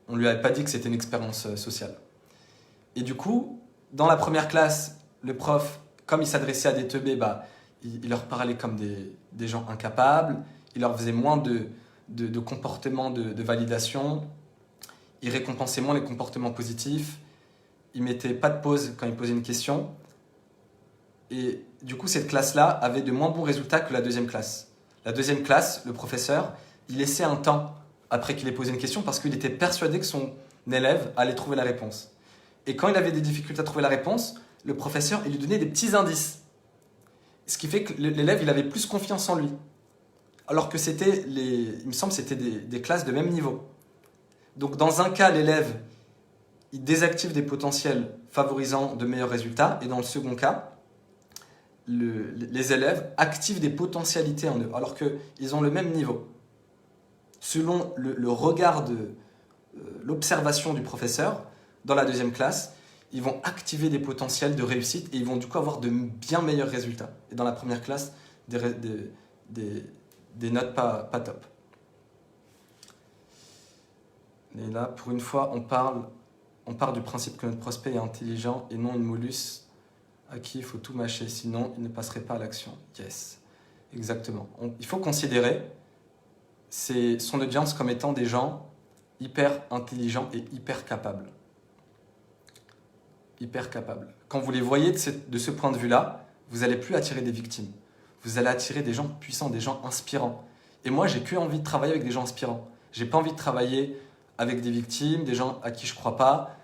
On ne lui avait pas dit que c'était une expérience sociale. Et du coup, dans la première classe, le prof, comme il s'adressait à des teubés, il leur parlait comme des gens incapables, il leur faisait moins de comportements de validation, il récompensait moins les comportements positifs, il ne mettait pas de pause quand il posait une question. Et du coup, cette classe-là avait de moins bons résultats que la deuxième classe. La deuxième classe, le professeur, il laissait un temps après qu'il ait posé une question parce qu'il était persuadé que son élève allait trouver la réponse. Et quand il avait des difficultés à trouver la réponse, le professeur, il lui donnait des petits indices. Ce qui fait que l'élève, il avait plus confiance en lui. Alors que il me semble que c'était des classes de même niveau. Donc dans un cas, l'élève, il désactive des potentiels favorisant de meilleurs résultats. Et dans le second cas, les élèves activent des potentialités en eux, alors qu'ils ont le même niveau. Selon le regard de l'observation du professeur, dans la deuxième classe, ils vont activer des potentiels de réussite et ils vont du coup avoir de bien meilleurs résultats. Et dans la première classe, des notes pas top. Et là, pour une fois, on part du principe que notre prospect est intelligent et non une molusse à qui il faut tout mâcher, sinon il ne passerait pas à l'action. Yes, exactement. Il faut considérer son audience comme étant des gens hyper intelligents et hyper capables. Hyper capables. Quand vous les voyez de ce point de vue-là, vous n'allez plus attirer des victimes. Vous allez attirer des gens puissants, des gens inspirants. Et moi, j'ai que envie de travailler avec des gens inspirants. J'ai pas envie de travailler avec des victimes, des gens à qui je crois pas,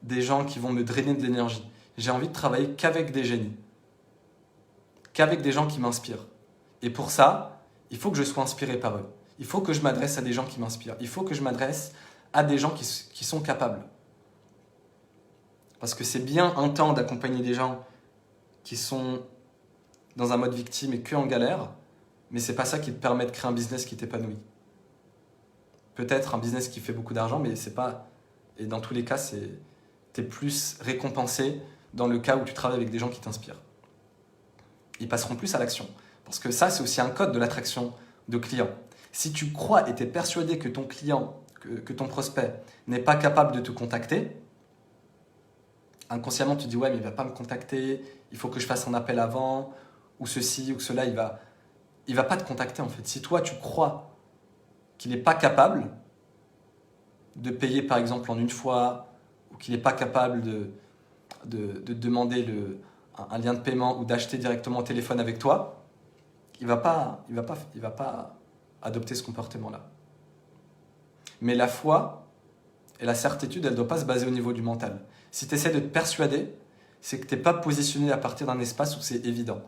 des gens qui vont me drainer de l'énergie. J'ai envie de travailler qu'avec des génies, qu'avec des gens qui m'inspirent. Et pour ça, il faut que je sois inspiré par eux. Il faut que je m'adresse à des gens qui m'inspirent. Il faut que je m'adresse à des gens qui sont capables. Parce que c'est bien un temps d'accompagner des gens qui sont dans un mode victime et que en galère, mais c'est pas ça qui te permet de créer un business qui t'épanouit. Peut-être un business qui fait beaucoup d'argent, mais c'est pas... Et dans tous les cas, t'es plus récompensé dans le cas où tu travailles avec des gens qui t'inspirent. Ils passeront plus à l'action. Parce que ça, c'est aussi un code de l'attraction de clients. Si tu crois et tu es persuadé que ton client, que ton prospect n'est pas capable de te contacter, inconsciemment, tu te dis « ouais, mais il ne va pas me contacter, il faut que je fasse un appel avant, ou ceci, ou cela, il va pas te contacter en fait. » Si toi, tu crois qu'il n'est pas capable de payer par exemple en une fois, ou qu'il n'est pas capable de demander un lien de paiement ou d'acheter directement au téléphone avec toi, il va pas adopter ce comportement-là. Mais la foi et la certitude, elle ne doit pas se baser au niveau du mental. Si tu essaies de te persuader, c'est que tu n'es pas positionné à partir d'un espace où c'est évident.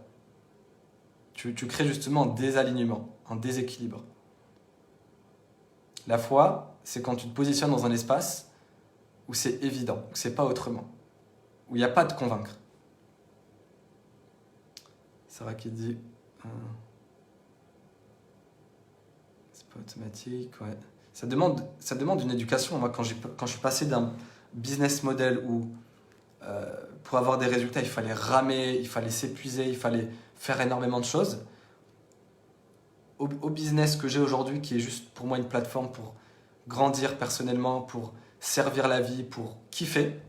Tu crées justement un désalignement, un déséquilibre. La foi, c'est quand tu te positionnes dans un espace où c'est évident, où c'est pas autrement, où il n'y a pas de convaincre. Sarah qui dit... c'est pas automatique, ouais. Ça demande une éducation. Moi, quand je suis passé d'un business model où pour avoir des résultats, il fallait ramer, il fallait s'épuiser, il fallait faire énormément de choses, au business que j'ai aujourd'hui, qui est juste pour moi une plateforme pour grandir personnellement, pour servir la vie, pour kiffer,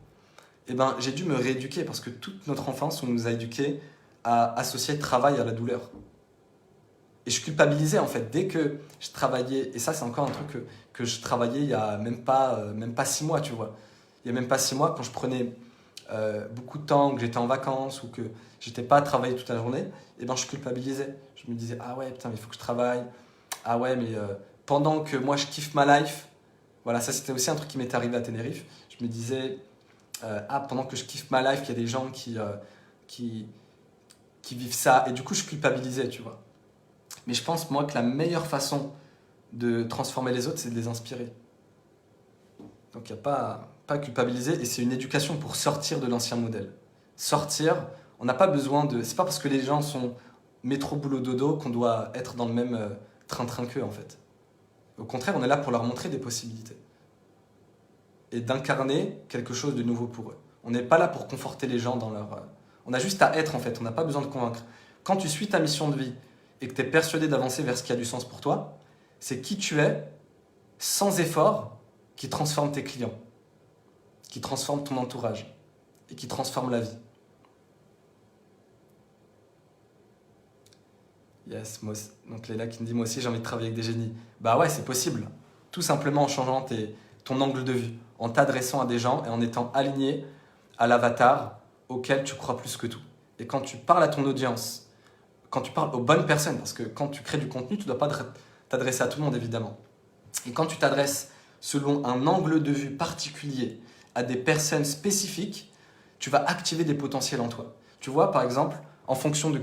eh ben, j'ai dû me rééduquer parce que toute notre enfance, on nous a éduqués à associer le travail à la douleur. Et je culpabilisais en fait, dès que je travaillais, et ça c'est encore un truc que je travaillais il n'y a même pas 6 mois, tu vois. Il n'y a même pas 6 mois, quand je prenais beaucoup de temps, que j'étais en vacances ou que j'étais pas à travailler toute la journée, et ben je culpabilisais. Je me disais, ah ouais, putain, mais il faut que je travaille. Ah ouais, mais pendant que moi je kiffe ma life, voilà, ça c'était aussi un truc qui m'était arrivé à Tenerife. Je me disais, pendant que je kiffe ma life, il y a des gens qui vivent ça, et du coup je culpabilisais, tu vois. Mais je pense, moi, que la meilleure façon de transformer les autres, c'est de les inspirer. Donc, il n'y a pas à culpabiliser. Et c'est une éducation pour sortir de l'ancien modèle. Sortir, on n'a pas besoin de... C'est pas parce que les gens sont métro, boulot, dodo qu'on doit être dans le même train-train qu'eux, en fait. Au contraire, on est là pour leur montrer des possibilités. Et d'incarner quelque chose de nouveau pour eux. On n'est pas là pour conforter les gens dans leur... On a juste à être, en fait. On n'a pas besoin de convaincre. Quand tu suis ta mission de vie, et que tu es persuadé d'avancer vers ce qui a du sens pour toi, c'est qui tu es, sans effort, qui transforme tes clients, qui transforme ton entourage et qui transforme la vie. Yes, donc Léla qui me dit, moi aussi j'ai envie de travailler avec des génies. Bah ouais, c'est possible. Tout simplement en changeant ton angle de vue, en t'adressant à des gens et en étant aligné à l'avatar auquel tu crois plus que tout. Et quand tu parles à ton audience, quand tu parles aux bonnes personnes, parce que quand tu crées du contenu, tu ne dois pas t'adresser à tout le monde, évidemment. Et quand tu t'adresses selon un angle de vue particulier à des personnes spécifiques, tu vas activer des potentiels en toi. Tu vois, par exemple, en fonction de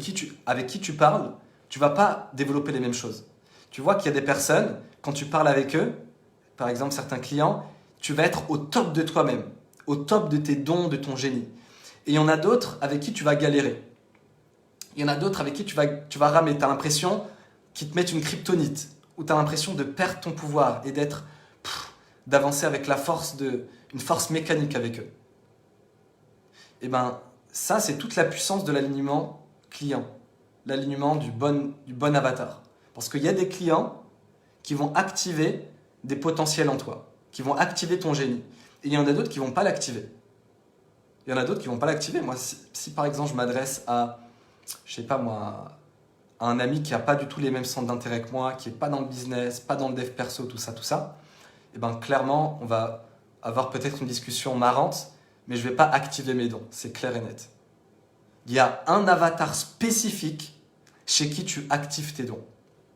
avec qui tu parles, tu ne vas pas développer les mêmes choses. Tu vois qu'il y a des personnes, quand tu parles avec eux, par exemple certains clients, tu vas être au top de toi-même, au top de tes dons, de ton génie. Et il y en a d'autres avec qui tu vas galérer. Il y en a d'autres avec qui tu vas ramer. Tu as l'impression qu'ils te mettent une kryptonite, ou tu as l'impression de perdre ton pouvoir et d'avancer avec une force mécanique avec eux. Et ben, ça, c'est toute la puissance de l'alignement client, l'alignement du bon avatar. Parce qu'il y a des clients qui vont activer des potentiels en toi, qui vont activer ton génie. Et il y en a d'autres qui ne vont pas l'activer. Moi, si par exemple, je m'adresse à un ami qui n'a pas du tout les mêmes centres d'intérêt que moi, qui n'est pas dans le business, pas dans le dev perso, tout ça, et ben clairement, on va avoir peut-être une discussion marrante, mais je ne vais pas activer mes dons, c'est clair et net. Il y a un avatar spécifique chez qui tu actives tes dons.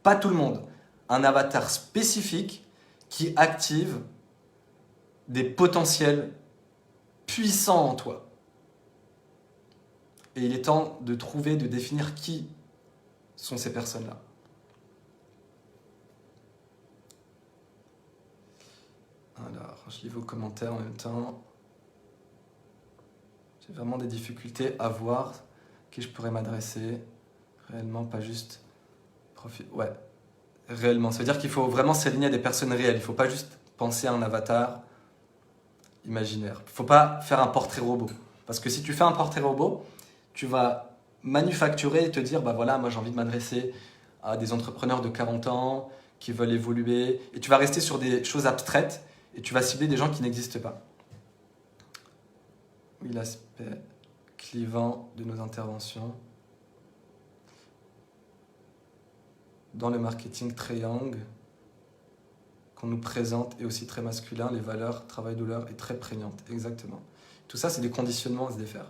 Pas tout le monde. Un avatar spécifique qui active des potentiels puissants en toi. Et il est temps de trouver, de définir qui sont ces personnes-là. Alors, je lis vos commentaires en même temps. J'ai vraiment des difficultés à voir qui je pourrais m'adresser. Réellement, pas juste profil. Ouais, réellement. Ça veut dire qu'il faut vraiment s'aligner à des personnes réelles. Il ne faut pas juste penser à un avatar imaginaire. Il ne faut pas faire un portrait robot. Parce que si tu fais un portrait robot, tu vas manufacturer et te dire, bah voilà, moi j'ai envie de m'adresser à des entrepreneurs de 40 ans qui veulent évoluer. Et tu vas rester sur des choses abstraites et tu vas cibler des gens qui n'existent pas. Oui, l'aspect clivant de nos interventions. Dans le marketing triangle qu'on nous présente est aussi très masculin, les valeurs, travail, douleur est très prégnante. Exactement. Tout ça, c'est des conditionnements à se défaire.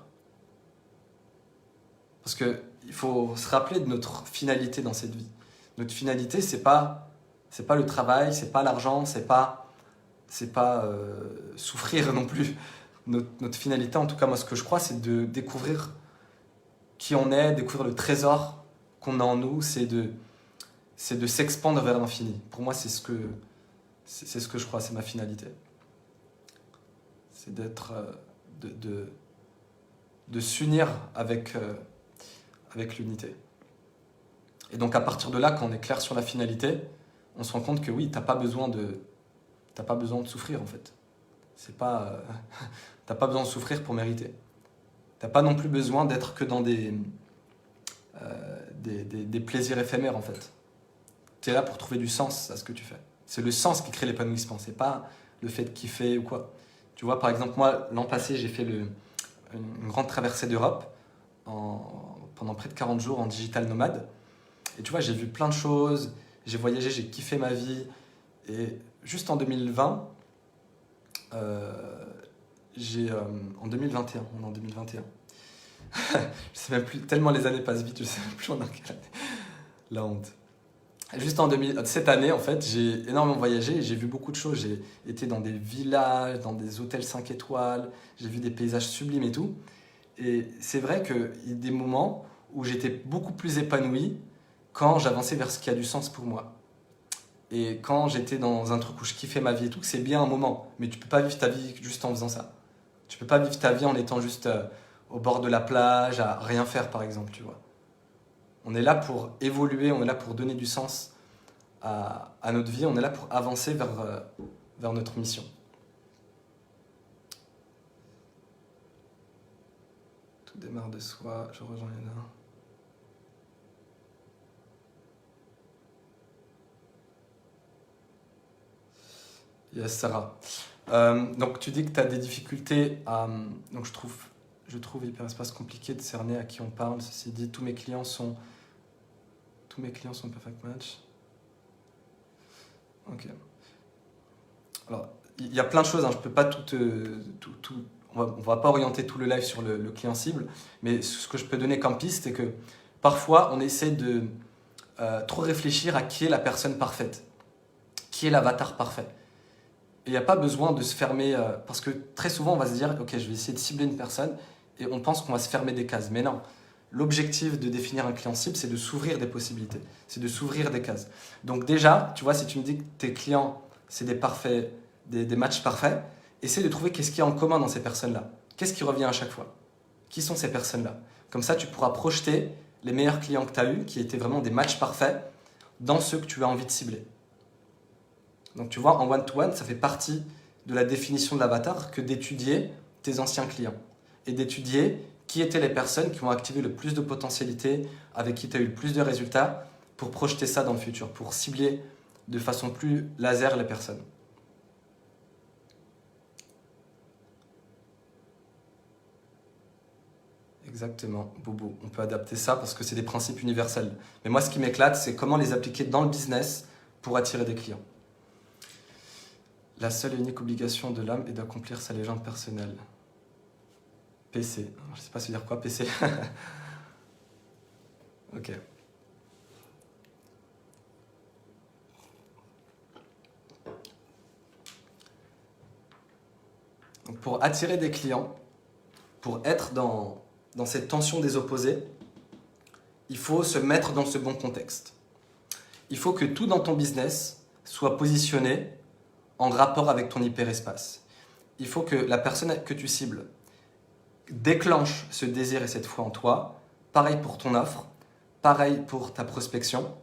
Parce qu'il faut se rappeler de notre finalité dans cette vie. Notre finalité, c'est pas le travail, c'est pas l'argent, c'est pas souffrir non plus. Notre finalité, en tout cas moi ce que je crois, c'est de découvrir qui on est, découvrir le trésor qu'on a en nous, c'est de s'expandre vers l'infini. Pour moi, c'est ce que je crois, c'est ma finalité. C'est d'être, de s'unir avec l'unité. Et donc à partir de là, quand on est clair sur la finalité, on se rend compte que oui, t'as pas besoin de souffrir en fait. T'as pas besoin de souffrir pour mériter. T'as pas non plus besoin d'être que dans des plaisirs éphémères en fait. Tu es là pour trouver du sens à ce que tu fais. C'est le sens qui crée l'épanouissement, c'est pas le fait de kiffer ou quoi. Tu vois, par exemple, moi, l'an passé, j'ai fait une grande traversée d'Europe pendant près de 40 jours en digital nomade. Et tu vois, j'ai vu plein de choses, j'ai voyagé, j'ai kiffé ma vie. Et juste en 2020, en 2021, on est en 2021. Je sais même plus, tellement les années passent vite, je sais même plus on est en quelle année. La honte. Juste cette année, en fait, j'ai énormément voyagé et j'ai vu beaucoup de choses. J'ai été dans des villages, dans des hôtels 5 étoiles, j'ai vu des paysages sublimes et tout. Et c'est vrai qu'il y a des moments où j'étais beaucoup plus épanoui quand j'avançais vers ce qui a du sens pour moi. Et quand j'étais dans un truc où je kiffais ma vie et tout, c'est bien un moment. Mais tu peux pas vivre ta vie juste en faisant ça. Tu peux pas vivre ta vie en étant juste au bord de la plage, à rien faire par exemple, tu vois. On est là pour évoluer, on est là pour donner du sens à notre vie, on est là pour avancer vers notre mission. Tout démarre de soi, je rejoins Yana. Yes, Sarah. Donc tu dis que tu as des difficultés à... Donc je trouve hyperespace compliqué de cerner à qui on parle. Ceci dit, tous mes clients sont perfect match. Ok. Alors, il y a plein de choses, hein. Je peux pas on va pas orienter tout le live sur le client cible, mais ce que je peux donner comme piste, c'est que parfois, on essaie de trop réfléchir à qui est la personne parfaite, qui est l'avatar parfait. Et il n'y a pas besoin de se fermer, parce que très souvent, on va se dire, ok, je vais essayer de cibler une personne, et on pense qu'on va se fermer des cases. Mais non, l'objectif de définir un client cible, c'est de s'ouvrir des possibilités, c'est de s'ouvrir des cases. Donc déjà, tu vois, si tu me dis que tes clients, c'est des matchs parfaits, essaie de trouver qu'est-ce qu'il y a en commun dans ces personnes-là. Qu'est-ce qui revient à chaque fois? Qui sont ces personnes-là? Comme ça, tu pourras projeter les meilleurs clients que tu as eus, qui étaient vraiment des matchs parfaits, dans ceux que tu as envie de cibler. Donc tu vois, en one-to-one, ça fait partie de la définition de l'avatar que d'étudier tes anciens clients et d'étudier qui étaient les personnes qui ont activé le plus de potentialité, avec qui tu as eu le plus de résultats, pour projeter ça dans le futur, pour cibler de façon plus laser les personnes. Exactement, Bobo. On peut adapter ça parce que c'est des principes universels. Mais moi, ce qui m'éclate, c'est comment les appliquer dans le business pour attirer des clients. La seule et unique obligation de l'homme est d'accomplir sa légende personnelle. PC. Je sais pas se dire quoi, PC. Ok. Donc pour attirer des clients, pour être dans cette tension des opposés, il faut se mettre dans ce bon contexte. Il faut que tout dans ton business soit positionné en rapport avec ton hyperespace. Il faut que la personne que tu cibles déclenche ce désir et cette foi en toi. Pareil pour ton offre, pareil pour ta prospection,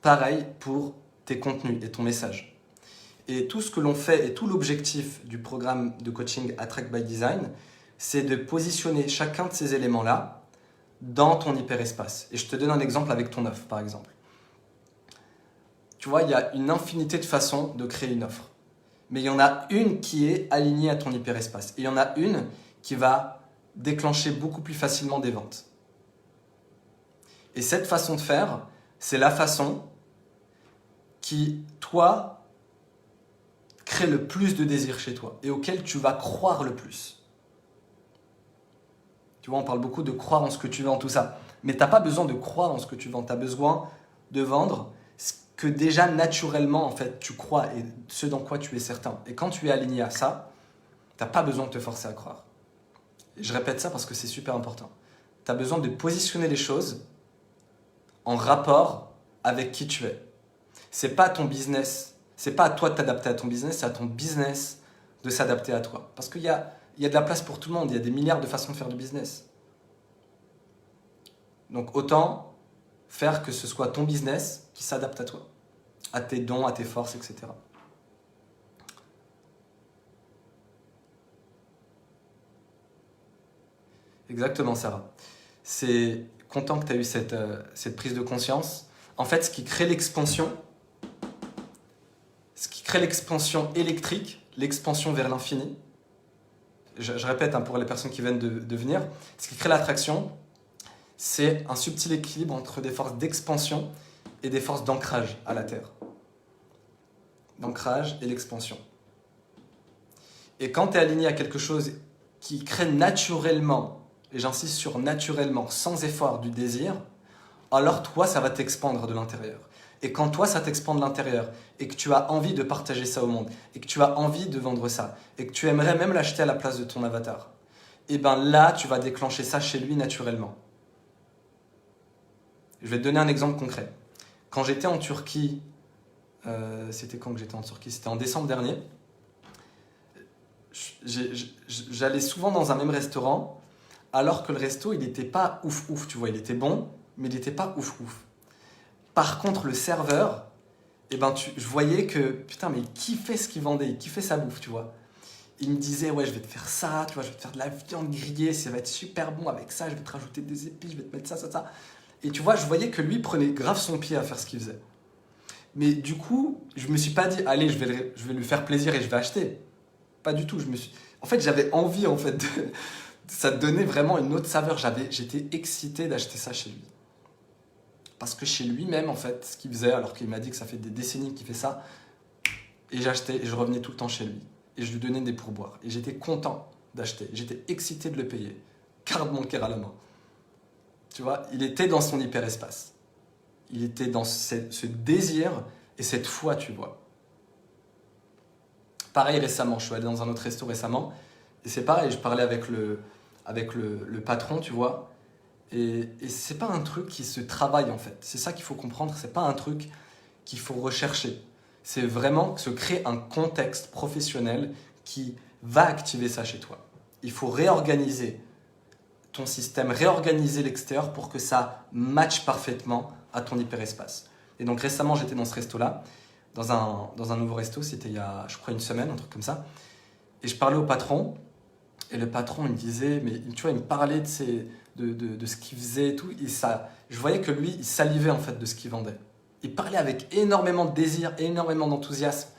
pareil pour tes contenus et ton message. Et tout ce que l'on fait et tout l'objectif du programme de coaching Attract by Design, c'est de positionner chacun de ces éléments-là dans ton hyperespace. Et je te donne un exemple avec ton offre, par exemple. Tu vois, il y a une infinité de façons de créer une offre. Mais il y en a une qui est alignée à ton hyperespace. Et il y en a une qui va déclencher beaucoup plus facilement des ventes. Et cette façon de faire, c'est la façon qui, toi, crée le plus de désir chez toi et auquel tu vas croire le plus. Tu vois, on parle beaucoup de croire en ce que tu vends, tout ça. Mais tu n'as pas besoin de croire en ce que tu vends. Tu as besoin de vendre ce que déjà naturellement, en fait, tu crois et ce dans quoi tu es certain. Et quand tu es aligné à ça, tu n'as pas besoin de te forcer à croire. Et je répète ça parce que c'est super important. Tu as besoin de positionner les choses en rapport avec qui tu es. C'est pas ton business, c'est pas à toi de t'adapter à ton business, c'est à ton business de s'adapter à toi. Parce qu'il y a de la place pour tout le monde, il y a des milliards de façons de faire du business. Donc autant faire que ce soit ton business qui s'adapte à toi, à tes dons, à tes forces, etc. Exactement, Sarah. C'est content que tu aies eu cette prise de conscience. En fait, ce qui crée l'expansion électrique, l'expansion vers l'infini, je répète pour les personnes qui viennent de venir, ce qui crée l'attraction, c'est un subtil équilibre entre des forces d'expansion et des forces d'ancrage à la Terre. L'ancrage et l'expansion. Et quand tu es aligné à quelque chose qui crée naturellement, et j'insiste sur naturellement, sans effort du désir, alors toi, ça va t'expandre de l'intérieur. Et quand toi, ça t'expand de l'intérieur, et que tu as envie de partager ça au monde, et que tu as envie de vendre ça, et que tu aimerais même l'acheter à la place de ton avatar, et bien là, tu vas déclencher ça chez lui naturellement. Je vais te donner un exemple concret. Quand j'étais en Turquie, c'était quand que j'étais en Turquie? C'était en décembre dernier. J'allais souvent dans un même restaurant, alors que le resto, il n'était pas ouf, tu vois, il était bon, mais il n'était pas ouf. Par contre, le serveur, je voyais que, putain, mais il kiffait ce qu'il vendait, il kiffait sa bouffe, tu vois. Il me disait, ouais, je vais te faire ça, tu vois, je vais te faire de la viande grillée, ça va être super bon avec ça, je vais te rajouter des épices, je vais te mettre ça. Et tu vois, je voyais que lui prenait grave son pied à faire ce qu'il faisait. Mais du coup, je me suis pas dit, allez, je vais lui faire plaisir et je vais acheter. Pas du tout. En fait, j'avais envie, ça donnait vraiment une autre saveur. J'étais excité d'acheter ça chez lui. Parce que chez lui-même, en fait, ce qu'il faisait, alors qu'il m'a dit que ça fait des décennies qu'il fait ça, et j'achetais et je revenais tout le temps chez lui. Et je lui donnais des pourboires. Et j'étais content d'acheter. J'étais excité de le payer. Carte bancaire à la main. Tu vois, il était dans son hyperespace. Il était dans ce désir et cette foi, tu vois. Pareil récemment, je suis allé dans un autre resto récemment. Et c'est pareil, je parlais avec le patron, tu vois. Et c'est pas un truc qui se travaille en fait. C'est ça qu'il faut comprendre. C'est pas un truc qu'il faut rechercher. C'est vraiment se créer un contexte professionnel qui va activer ça chez toi. Il faut réorganiser ton système, réorganiser l'extérieur pour que ça matche parfaitement à ton hyperespace. Et donc récemment, j'étais dans ce resto-là, dans un nouveau resto, c'était il y a, je crois, une semaine, un truc comme ça. Et je parlais au patron, et le patron, il me disait, mais tu vois, il me parlait de ce qu'il faisait et tout. Et ça, je voyais que lui, il salivait en fait de ce qu'il vendait. Il parlait avec énormément de désir, énormément d'enthousiasme.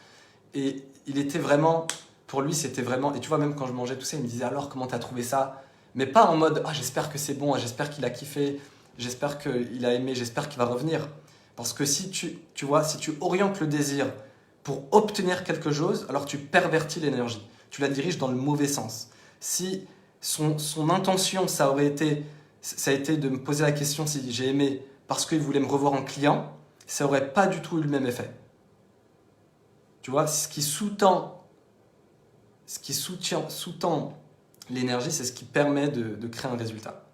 Et il était vraiment, pour lui, c'était vraiment, et tu vois, même quand je mangeais tout ça, il me disait, alors, comment t'as trouvé ça? Mais pas en mode, ah, j'espère que c'est bon, j'espère qu'il a kiffé, j'espère qu'il a aimé, j'espère qu'il va revenir. Parce que si tu vois, si tu orientes le désir pour obtenir quelque chose, alors tu pervertis l'énergie. Tu la diriges dans le mauvais sens. Si son intention, ça a été de me poser la question si j'ai aimé parce qu'il voulait me revoir en client, ça n'aurait pas du tout eu le même effet. Tu vois, ce qui sous-tend l'énergie, c'est ce qui permet de créer un résultat.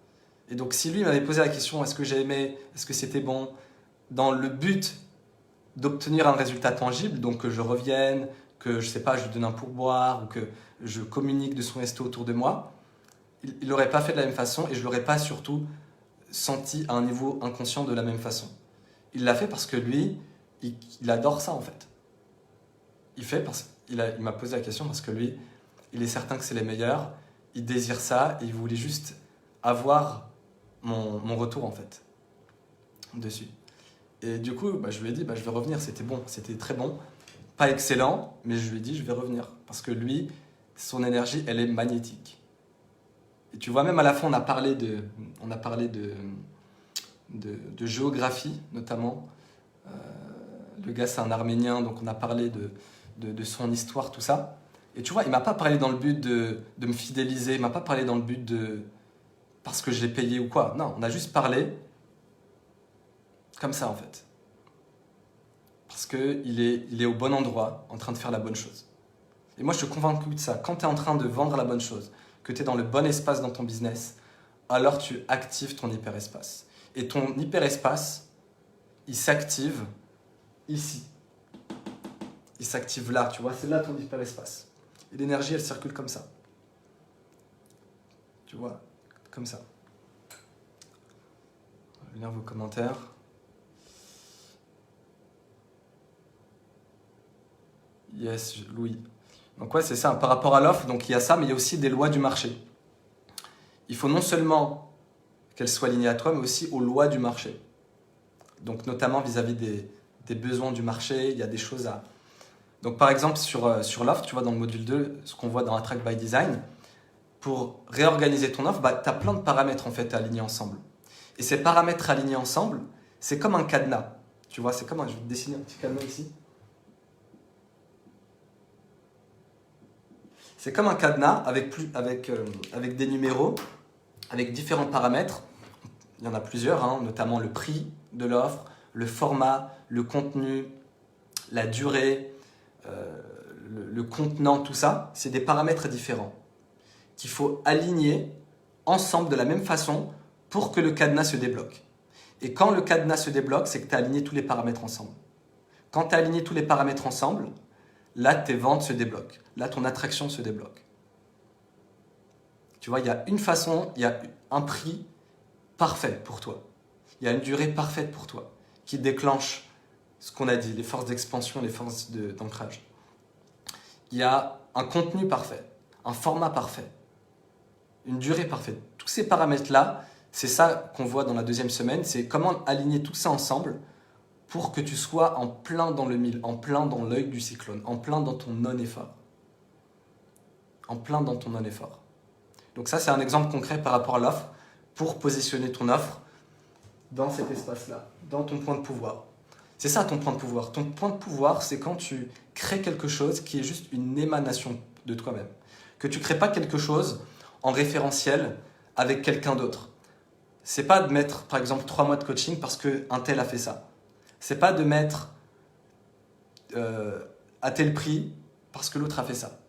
Et donc, si lui m'avait posé la question, est-ce que j'ai aimé, est-ce que c'était bon, dans le but d'obtenir un résultat tangible, donc que je revienne, que je sais pas, je lui donne un pourboire, ou que je communique de son resto autour de moi, il l'aurait pas fait de la même façon et je l'aurais pas surtout senti à un niveau inconscient de la même façon. Il l'a fait parce que lui, il adore ça en fait. Il m'a posé la question parce que lui, il est certain que c'est les meilleurs, il désire ça et il voulait juste avoir mon retour en fait dessus. Et du coup, je lui ai dit, je vais revenir, c'était bon, c'était très bon. Pas excellent, mais je lui ai dit, je vais revenir. Parce que lui, son énergie, elle est magnétique. Et tu vois, même à la fin, on a parlé de géographie, notamment. Le gars, c'est un Arménien, donc on a parlé de son histoire, tout ça. Et tu vois, il m'a pas parlé dans le but de me fidéliser, il m'a pas parlé dans le but de... parce que je l'ai payé ou quoi. Non, on a juste parlé comme ça, en fait. Parce qu'il est au bon endroit, en train de faire la bonne chose. Et moi, je suis convaincu de ça. Quand tu es en train de vendre la bonne chose, que tu es dans le bon espace dans ton business, alors tu actives ton hyperespace. Et ton hyperespace, il s'active ici. Il s'active là, tu vois, c'est là ton hyperespace. Et l'énergie, elle circule comme ça. Tu vois, comme ça. Je vais lire vos commentaires. Yes, Louis. Donc ouais, c'est ça. Par rapport à l'offre, donc il y a ça, mais il y a aussi des lois du marché. Il faut non seulement qu'elles soient alignées à toi, mais aussi aux lois du marché. Donc notamment vis-à-vis des besoins du marché, il y a des choses à... Donc par exemple sur l'offre, tu vois dans le module 2, ce qu'on voit dans Attract by Design, pour réorganiser ton offre, tu as plein de paramètres en fait à aligner ensemble. Et ces paramètres alignés ensemble, c'est comme un cadenas. Tu vois, c'est comme je vais te dessiner un petit cadenas ici. C'est comme un cadenas avec des numéros, avec différents paramètres. Il y en a plusieurs, notamment le prix de l'offre, le format, le contenu, la durée, le contenant, tout ça. C'est des paramètres différents qu'il faut aligner ensemble de la même façon pour que le cadenas se débloque. Et quand le cadenas se débloque, c'est que tu as aligné tous les paramètres ensemble. Quand tu as aligné tous les paramètres ensemble, là, tes ventes se débloquent. Là, ton attraction se débloque. Tu vois, il y a une façon, il y a un prix parfait pour toi. Il y a une durée parfaite pour toi qui déclenche ce qu'on a dit, les forces d'expansion, les forces d'ancrage. Il y a un contenu parfait, un format parfait, une durée parfaite. Tous ces paramètres-là, c'est ça qu'on voit dans la deuxième semaine, c'est comment aligner tout ça ensemble pour que tu sois en plein dans le mille, en plein dans l'œil du cyclone, en plein dans ton non-effort. En plein dans ton non-effort. Donc ça, c'est un exemple concret par rapport à l'offre pour positionner ton offre dans cet espace-là, dans ton point de pouvoir. C'est ça ton point de pouvoir. Ton point de pouvoir, c'est quand tu crées quelque chose qui est juste une émanation de toi-même. Que tu ne crées pas quelque chose en référentiel avec quelqu'un d'autre. C'est pas de mettre, par exemple, 3 mois de coaching parce qu'un tel a fait ça. C'est pas de mettre à tel prix parce que l'autre a fait ça.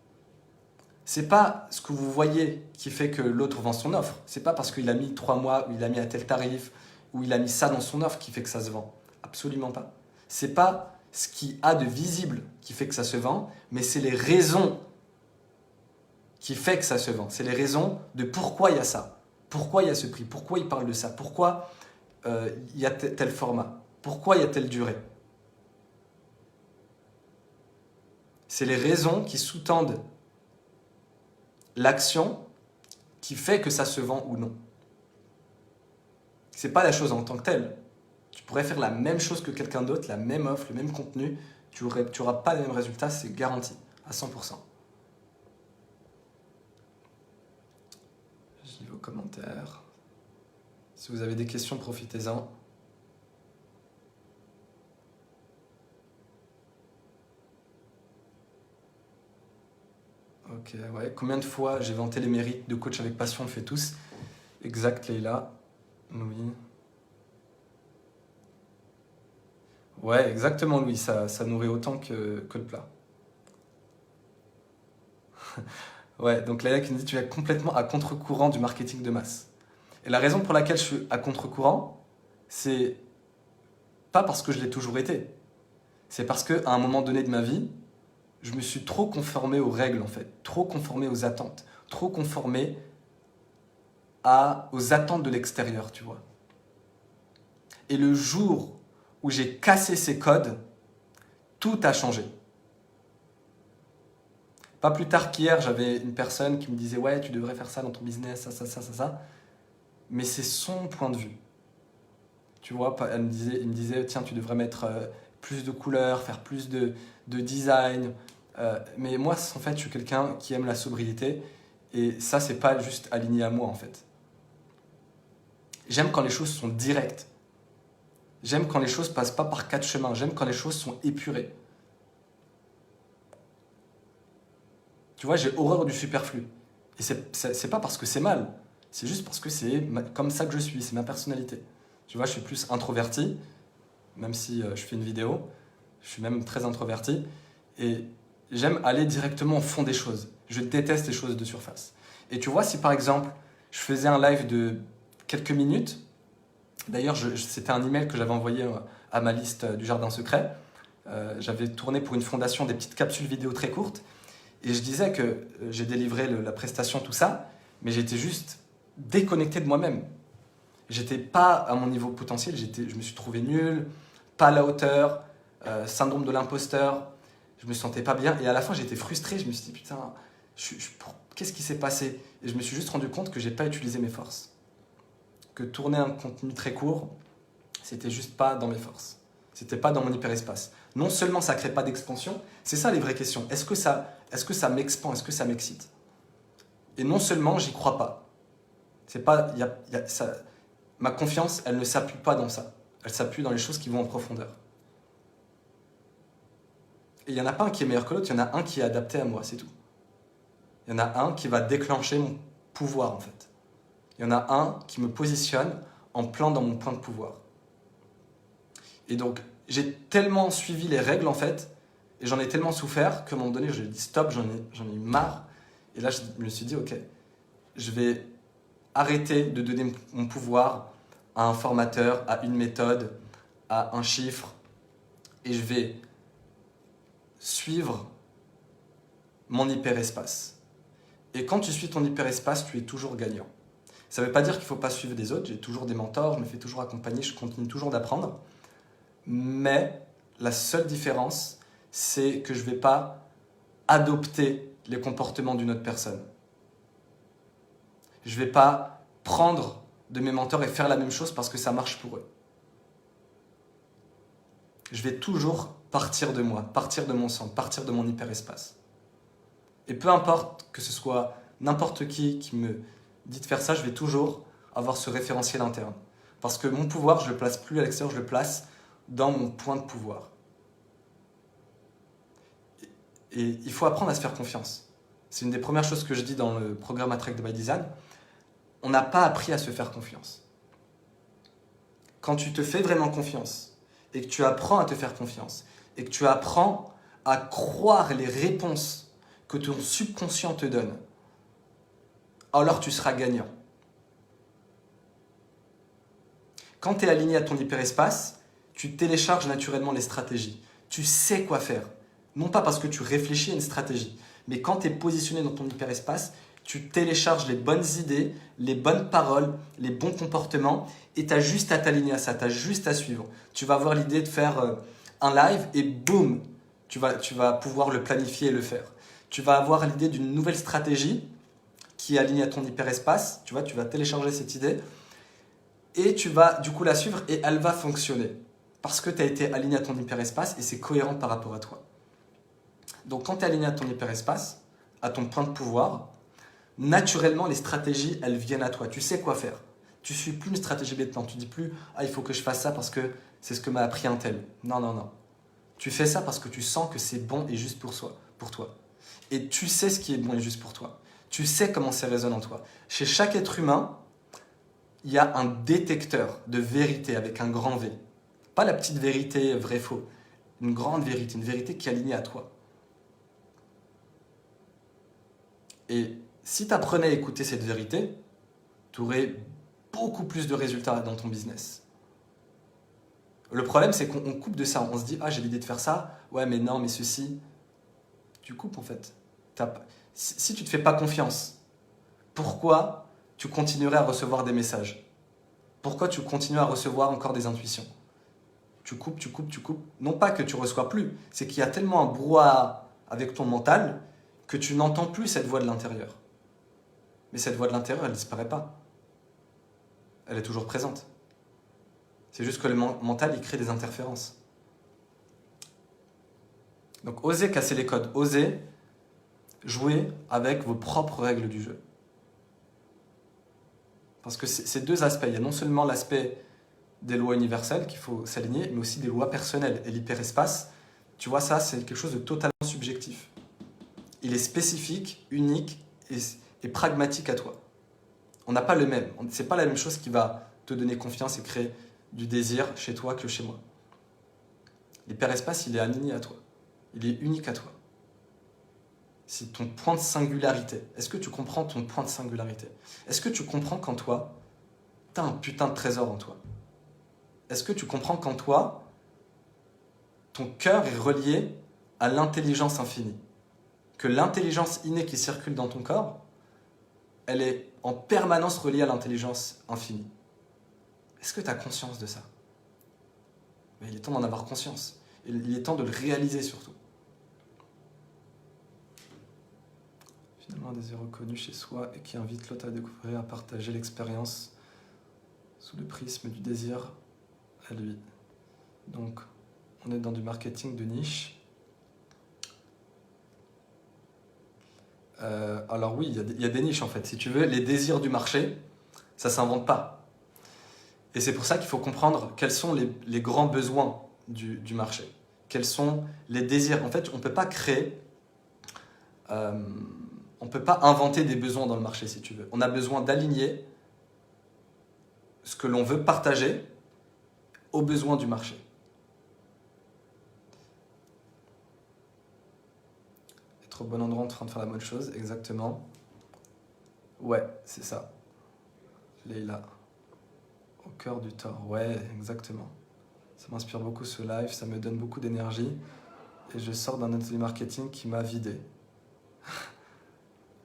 C'est pas ce que vous voyez qui fait que l'autre vend son offre. C'est pas parce qu'il a mis 3 mois ou il a mis à tel tarif ou il a mis ça dans son offre qui fait que ça se vend. Absolument pas. C'est pas ce qui a de visible qui fait que ça se vend, mais c'est les raisons qui fait que ça se vend. C'est les raisons de pourquoi il y a ça, pourquoi il y a ce prix, pourquoi il parle de ça, pourquoi il y a tel format, pourquoi il y a telle durée. C'est les raisons qui sous-tendent l'action qui fait que ça se vend ou non. C'est pas la chose en tant que telle. Tu pourrais faire la même chose que quelqu'un d'autre, la même offre, le même contenu, tu n'auras pas le même résultat, c'est garanti, à 100%. Je lis vos commentaires. Si vous avez des questions, profitez-en. Ok, ouais. Combien de fois j'ai vanté les mérites de coach avec passion, on le fait tous. Exact, Leïla. Oui. Ouais, exactement, Louis. Ça nourrit autant que le plat. Ouais, donc Leïla qui nous dit tu es complètement à contre-courant du marketing de masse. Et la raison pour laquelle je suis à contre-courant, c'est pas parce que je l'ai toujours été. C'est parce qu'à un moment donné de ma vie, je me suis trop conformé aux règles en fait, trop conformé aux attentes, trop conformé aux attentes de l'extérieur, tu vois. Et le jour où j'ai cassé ces codes, tout a changé. Pas plus tard qu'hier, j'avais une personne qui me disait ouais, tu devrais faire ça dans ton business, ça. Mais c'est son point de vue. Tu vois, il me disait tiens, tu devrais mettre plus de couleurs, faire plus de design. Mais moi, en fait, je suis quelqu'un qui aime la sobriété. Et ça, c'est pas juste aligné à moi, en fait. J'aime quand les choses sont directes. J'aime quand les choses passent pas par quatre chemins. J'aime quand les choses sont épurées. Tu vois, j'ai horreur du superflu. Et c'est pas parce que c'est mal. C'est juste parce que c'est comme ça que je suis. C'est ma personnalité. Tu vois, je suis plus introverti. Même si je fais une vidéo. Je suis même très introverti. Et j'aime aller directement au fond des choses. Je déteste les choses de surface. Et tu vois, si par exemple, je faisais un live de quelques minutes, d'ailleurs, c'était un email que j'avais envoyé à ma liste du Jardin Secret. J'avais tourné pour une fondation des petites capsules vidéo très courtes. Et je disais que j'ai délivré la prestation, tout ça, mais j'étais juste déconnecté de moi-même. J'étais pas à mon niveau potentiel, je me suis trouvé nul, pas à la hauteur, syndrome de l'imposteur, je me sentais pas bien. Et à la fin, j'étais frustré, je me suis dit putain, qu'est-ce qui s'est passé? Et je me suis juste rendu compte que j'ai pas utilisé mes forces. Que tourner un contenu très court, c'était juste pas dans mes forces. C'était pas dans mon hyperespace. Non seulement ça crée pas d'expansion, c'est ça les vraies questions. Est-ce que ça m'expand? Est-ce que ça m'excite? Et non seulement j'y crois pas. C'est pas, ma confiance, elle ne s'appuie pas dans ça. Elle s'appuie dans les choses qui vont en profondeur. Et il n'y en a pas un qui est meilleur que l'autre, il y en a un qui est adapté à moi, c'est tout. Il y en a un qui va déclencher mon pouvoir en fait. Il y en a un qui me positionne en plein dans mon point de pouvoir. Et donc, j'ai tellement suivi les règles en fait, et j'en ai tellement souffert qu'à un moment donné, je dit stop, j'en ai eu marre. Et là, je me suis dit, ok, je vais arrêter de donner mon pouvoir à un formateur, à une méthode, à un chiffre, et je vais suivre mon hyperespace. Et quand tu suis ton hyperespace, tu es toujours gagnant. Ça ne veut pas dire qu'il ne faut pas suivre des autres, j'ai toujours des mentors, je me fais toujours accompagner, je continue toujours d'apprendre. Mais la seule différence, c'est que je ne vais pas adopter les comportements d'une autre personne. Je ne vais pas prendre de mes mentors et faire la même chose parce que ça marche pour eux. Je vais toujours partir de moi, partir de mon centre, partir de mon hyperespace. Et peu importe que ce soit n'importe qui me dit de faire ça, je vais toujours avoir ce référentiel interne. Parce que mon pouvoir, je ne le place plus à l'extérieur, je le place dans mon point de pouvoir. Et il faut apprendre à se faire confiance. C'est une des premières choses que je dis dans le programme Attract by Design. On n'a pas appris à se faire confiance. Quand tu te fais vraiment confiance et que tu apprends à te faire confiance et que tu apprends à croire les réponses que ton subconscient te donne, alors tu seras gagnant. Quand tu es aligné à ton hyperespace, tu télécharges naturellement les stratégies. Tu sais quoi faire. Non pas parce que tu réfléchis à une stratégie, mais quand tu es positionné dans ton hyperespace, tu télécharges les bonnes idées, les bonnes paroles, les bons comportements et tu as juste à t'aligner à ça, tu as juste à suivre. Tu vas avoir l'idée de faire un live et boum, tu vas pouvoir le planifier et le faire. Tu vas avoir l'idée d'une nouvelle stratégie qui est alignée à ton hyperespace, tu vas télécharger cette idée et tu vas du coup la suivre et elle va fonctionner parce que tu as été aligné à ton hyperespace et c'est cohérent par rapport à toi. Donc quand tu es aligné à ton hyperespace, à ton point de pouvoir, naturellement les stratégies elles viennent à toi, tu sais quoi faire. Tu ne suis plus une stratégie bêtement, tu ne dis plus « Ah, il faut que je fasse ça parce que c'est ce que m'a appris un tel ». Non. Tu fais ça parce que tu sens que c'est bon et juste pour toi. Et tu sais ce qui est bon et juste pour toi. Tu sais comment ça résonne en toi. Chez chaque être humain, il y a un détecteur de vérité avec un grand V. Pas la petite vérité vrai-faux. Une grande vérité, une vérité qui est alignée à toi. Et si tu apprenais à écouter cette vérité, tu aurais beaucoup plus de résultats dans ton business. Le problème, c'est qu'on coupe de ça. On se dit, ah, j'ai l'idée de faire ça. Ouais, mais non, mais ceci. Tu coupes, en fait. Si tu ne te fais pas confiance, pourquoi tu continuerais à recevoir des messages? Pourquoi tu continues à recevoir encore des intuitions? Tu coupes, tu coupes, tu coupes. Non pas que tu ne reçois plus, c'est qu'il y a tellement un brouhaha avec ton mental que tu n'entends plus cette voix de l'intérieur. Mais cette voix de l'intérieur, elle ne disparaît pas. Elle est toujours présente. C'est juste que le mental, il crée des interférences. Donc, osez casser les codes. Osez jouer avec vos propres règles du jeu. Parce que c'est deux aspects. Il y a non seulement l'aspect des lois universelles qu'il faut s'aligner, mais aussi des lois personnelles. Et l'hyperespace, tu vois, ça, c'est quelque chose de totalement subjectif. Il est spécifique, unique et pragmatique à toi. On n'a pas le même. Ce n'est pas la même chose qui va te donner confiance et créer du désir chez toi que chez moi. L'hyperespace, il est aligné à toi. Il est unique à toi. C'est ton point de singularité. Est-ce que tu comprends ton point de singularité? Est-ce que tu comprends qu'en toi, tu as un putain de trésor en toi? Est-ce que tu comprends qu'en toi, ton cœur est relié à l'intelligence infinie? Que l'intelligence innée qui circule dans ton corps, elle est en permanence reliée à l'intelligence infinie. Est-ce que tu as conscience de ça? Mais il est temps d'en avoir conscience. Il est temps de le réaliser surtout. Finalement, un désir reconnu chez soi et qui invite l'autre à découvrir, à partager l'expérience sous le prisme du désir à lui. Donc, on est dans du marketing de niche. Alors oui, il y a des niches en fait. Si tu veux, les désirs du marché, ça ne s'invente pas. Et c'est pour ça qu'il faut comprendre quels sont les grands besoins du marché. Quels sont les désirs. En fait, on ne peut pas créer, on ne peut pas inventer des besoins dans le marché si tu veux. On a besoin d'aligner ce que l'on veut partager aux besoins du marché. Être au bon endroit en train de faire la bonne chose, exactement. Ouais, c'est ça. Leïla. Au cœur du tort, ouais, exactement. Ça m'inspire beaucoup ce live, ça me donne beaucoup d'énergie et je sors d'un atelier marketing qui m'a vidé.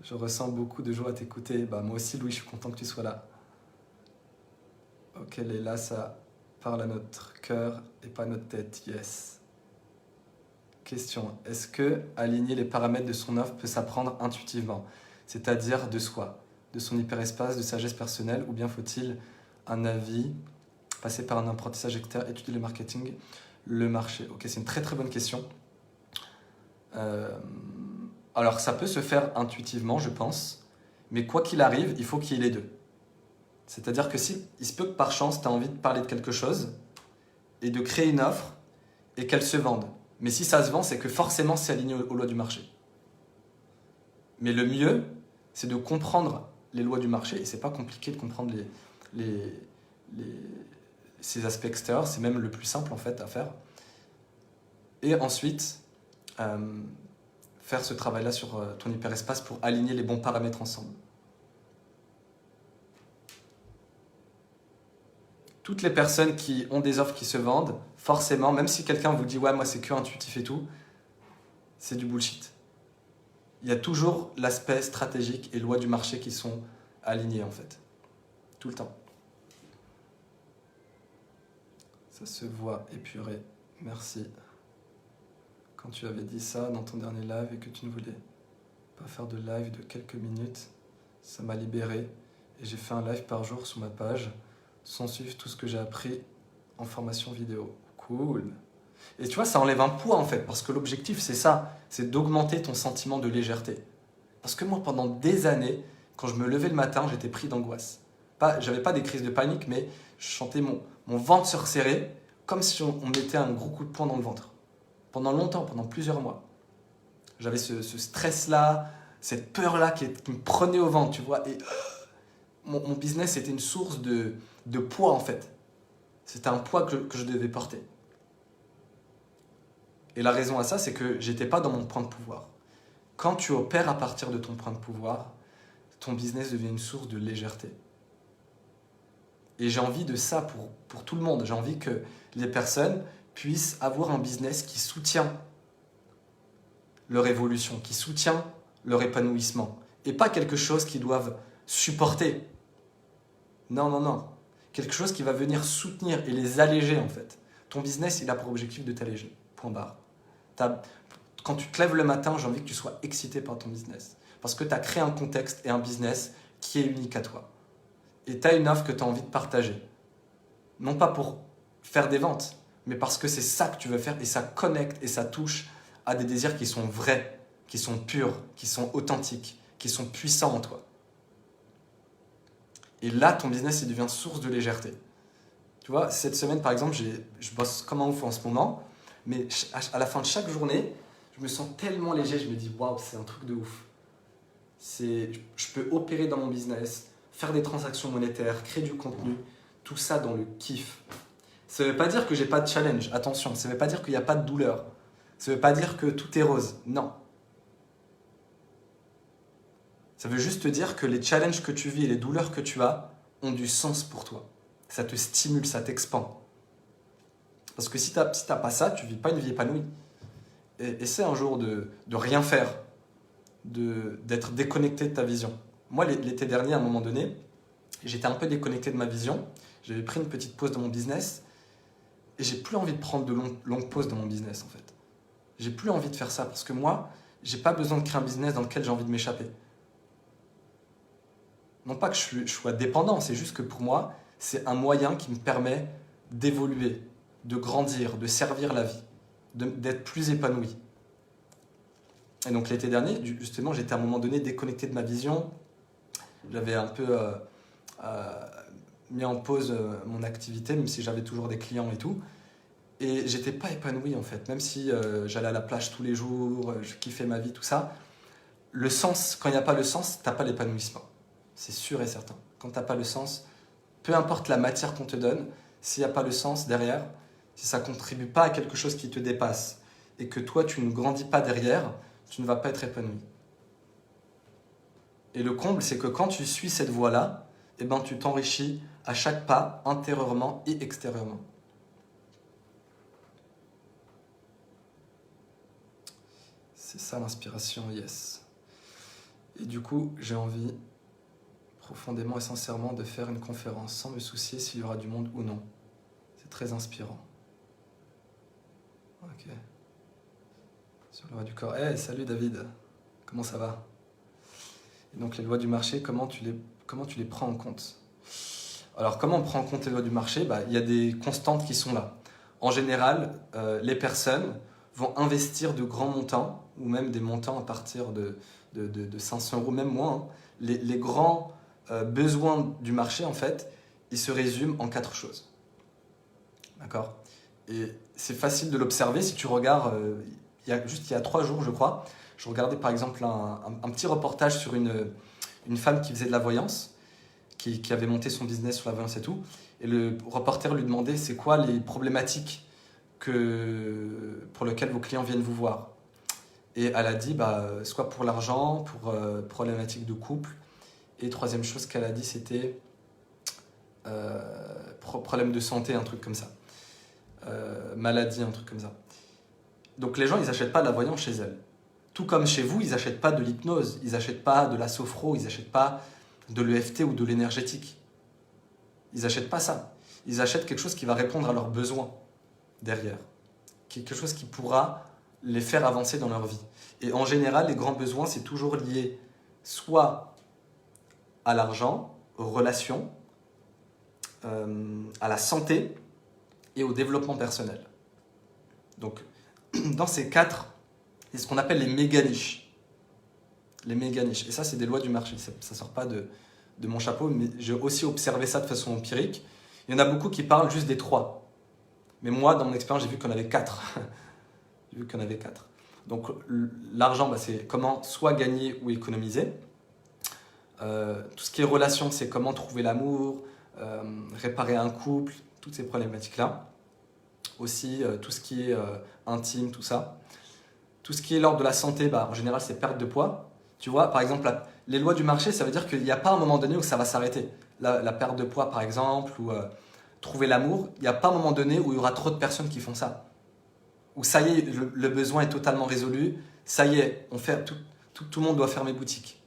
Je ressens beaucoup de joie à t'écouter. Bah, moi aussi, Louis, je suis content que tu sois là. Ok, Leïla, ça parle à notre cœur et pas à notre tête, yes. Question, est-ce que aligner les paramètres de son offre peut s'apprendre intuitivement, c'est-à-dire de soi, de son hyperespace, de sagesse personnelle, ou bien faut-il un avis, passer par un apprentissage externe, étudier le marketing, le marché? Ok, c'est une très très bonne question. Alors ça peut se faire intuitivement, je pense, mais quoi qu'il arrive, il faut qu'il y ait les deux. C'est-à-dire que si il se peut que par chance, tu as envie de parler de quelque chose et de créer une offre et qu'elle se vende. Mais si ça se vend, c'est que forcément c'est aligné aux lois du marché. Mais le mieux, c'est de comprendre les lois du marché, et c'est pas compliqué de comprendre ces aspects extérieurs, c'est même le plus simple en fait à faire. Et ensuite, faire ce travail-là sur ton hyperespace pour aligner les bons paramètres ensemble. Toutes les personnes qui ont des offres qui se vendent, forcément, même si quelqu'un vous dit « ouais, moi c'est que intuitif et tout », c'est du bullshit. Il y a toujours l'aspect stratégique et loi du marché qui sont alignés en fait. Tout le temps. Ça se voit épuré. Merci. Quand tu avais dit ça dans ton dernier live et que tu ne voulais pas faire de live de quelques minutes, ça m'a libéré et j'ai fait un live par jour sur ma page sans suivre tout ce que j'ai appris en formation vidéo. Cool. Et tu vois, ça enlève un poids en fait, parce que l'objectif c'est ça, c'est d'augmenter ton sentiment de légèreté. Parce que moi, pendant des années, quand je me levais le matin, j'étais pris d'angoisse. J'avais pas des crises de panique, mais je sentais mon ventre se resserrer, comme si on mettait un gros coup de poing dans le ventre. Pendant longtemps, pendant plusieurs mois. J'avais ce stress-là, cette peur-là qui me prenait au ventre, tu vois. Et mon business était une source de poids, en fait. C'était un poids que je devais porter. Et la raison à ça, c'est que j'étais pas dans mon point de pouvoir. Quand tu opères à partir de ton point de pouvoir, ton business devient une source de légèreté. Et j'ai envie de ça pour tout le monde. J'ai envie que les personnes puissent avoir un business qui soutient leur évolution, qui soutient leur épanouissement. Et pas quelque chose qu'ils doivent supporter. Non, non, non. Quelque chose qui va venir soutenir et les alléger en fait. Ton business, il a pour objectif de t'alléger. Point barre. Quand tu te lèves le matin, j'ai envie que tu sois excité par ton business. Parce que tu as créé un contexte et un business qui est unique à toi. Et tu as une offre que tu as envie de partager. Non pas pour faire des ventes, mais parce que c'est ça que tu veux faire et ça connecte et ça touche à des désirs qui sont vrais, qui sont purs, qui sont authentiques, qui sont puissants en toi. Et là, ton business, il devient source de légèreté. Tu vois, cette semaine, par exemple, je bosse comme un ouf en ce moment, mais à la fin de chaque journée, je me sens tellement léger, je me dis, waouh, c'est un truc de ouf. Je peux opérer dans mon business, faire des transactions monétaires, créer du contenu, tout ça dans le kiff. Ça ne veut pas dire que j'ai pas de challenge, attention, ça ne veut pas dire qu'il n'y a pas de douleur. Ça ne veut pas dire que tout est rose, non. Ça veut juste te dire que les challenges que tu vis et les douleurs que tu as ont du sens pour toi. Ça te stimule, ça t'expand. Parce que si tu n'as pas ça, tu ne vis pas une vie épanouie. Essaie un jour de rien faire, d'être déconnecté de ta vision. Moi, l'été dernier, à un moment donné, j'étais un peu déconnecté de ma vision. J'avais pris une petite pause dans mon business et j'ai plus envie de prendre de longues pauses dans mon business en fait. J'ai plus envie de faire ça parce que moi, j'ai pas besoin de créer un business dans lequel j'ai envie de m'échapper. Non pas que je sois dépendant, c'est juste que pour moi, c'est un moyen qui me permet d'évoluer, de grandir, de servir la vie, d'être plus épanoui. Et donc l'été dernier, justement, j'étais à un moment donné déconnecté de ma vision. J'avais un peu mis en pause mon activité, même si j'avais toujours des clients et tout. Et j'étais pas épanoui en fait, même si j'allais à la plage tous les jours, je kiffais ma vie, tout ça. Le sens, quand il n'y a pas le sens, t'as pas l'épanouissement. C'est sûr et certain. Quand t'as pas le sens, peu importe la matière qu'on te donne, s'il n'y a pas le sens derrière, si ça contribue pas à quelque chose qui te dépasse et que toi tu ne grandis pas derrière, tu ne vas pas être épanoui. Et le comble, c'est que quand tu suis cette voie-là, eh ben, tu t'enrichis à chaque pas, intérieurement et extérieurement. C'est ça l'inspiration, yes. Et du coup, j'ai envie profondément et sincèrement de faire une conférence sans me soucier s'il y aura du monde ou non. C'est très inspirant. Ok. Sur la loi du corps. Hey, salut David. Comment ça va? Et donc les lois du marché, comment tu les prends en compte? Alors comment on prend en compte les lois du marché? Il y a des constantes qui sont là. En général, les personnes vont investir de grands montants, ou même des montants à partir de 500 euros, même moins. Hein. Les grands besoins du marché, en fait, ils se résument en 4 choses. D'accord? Et c'est facile de l'observer si tu regardes, il y a 3 jours, je crois, je regardais par exemple un petit reportage sur une femme qui faisait de la voyance, qui avait monté son business sur la voyance et tout. Et le reporter lui demandait c'est quoi les problématiques pour lesquelles vos clients viennent vous voir. Et elle a dit soit pour l'argent, pour problématiques de couple. Et troisième chose qu'elle a dit, c'était problème de santé, un truc comme ça. Maladie, un truc comme ça. Donc les gens, ils n'achètent pas de la voyance chez elle. Tout comme chez vous, ils n'achètent pas de l'hypnose, ils n'achètent pas de la sophro, ils n'achètent pas de l'EFT ou de l'énergétique. Ils n'achètent pas ça. Ils achètent quelque chose qui va répondre à leurs besoins derrière. Quelque chose qui pourra les faire avancer dans leur vie. Et en général, les grands besoins, c'est toujours lié soit à l'argent, aux relations, à la santé et au développement personnel. Donc, dans ces 4, c'est ce qu'on appelle les méga-niches. Les méga-niches. Et ça, c'est des lois du marché. Ça ne sort pas de mon chapeau, mais j'ai aussi observé ça de façon empirique. Il y en a beaucoup qui parlent juste des 3. Mais moi, dans mon expérience, j'ai vu qu'on avait 4. J'ai vu qu'on avait 4. Donc l'argent, c'est comment soit gagner ou économiser. Tout ce qui est relation, c'est comment trouver l'amour, réparer un couple, toutes ces problématiques-là. Aussi, tout ce qui est intime, tout ça. Tout ce qui est l'ordre de la santé, en général, c'est perte de poids. Tu vois, par exemple, les lois du marché, ça veut dire qu'il n'y a pas un moment donné où ça va s'arrêter. La perte de poids, par exemple, ou trouver l'amour, il n'y a pas un moment donné où il y aura trop de personnes qui font ça. Où ça y est, le besoin est totalement résolu, ça y est, tout le monde doit fermer boutique.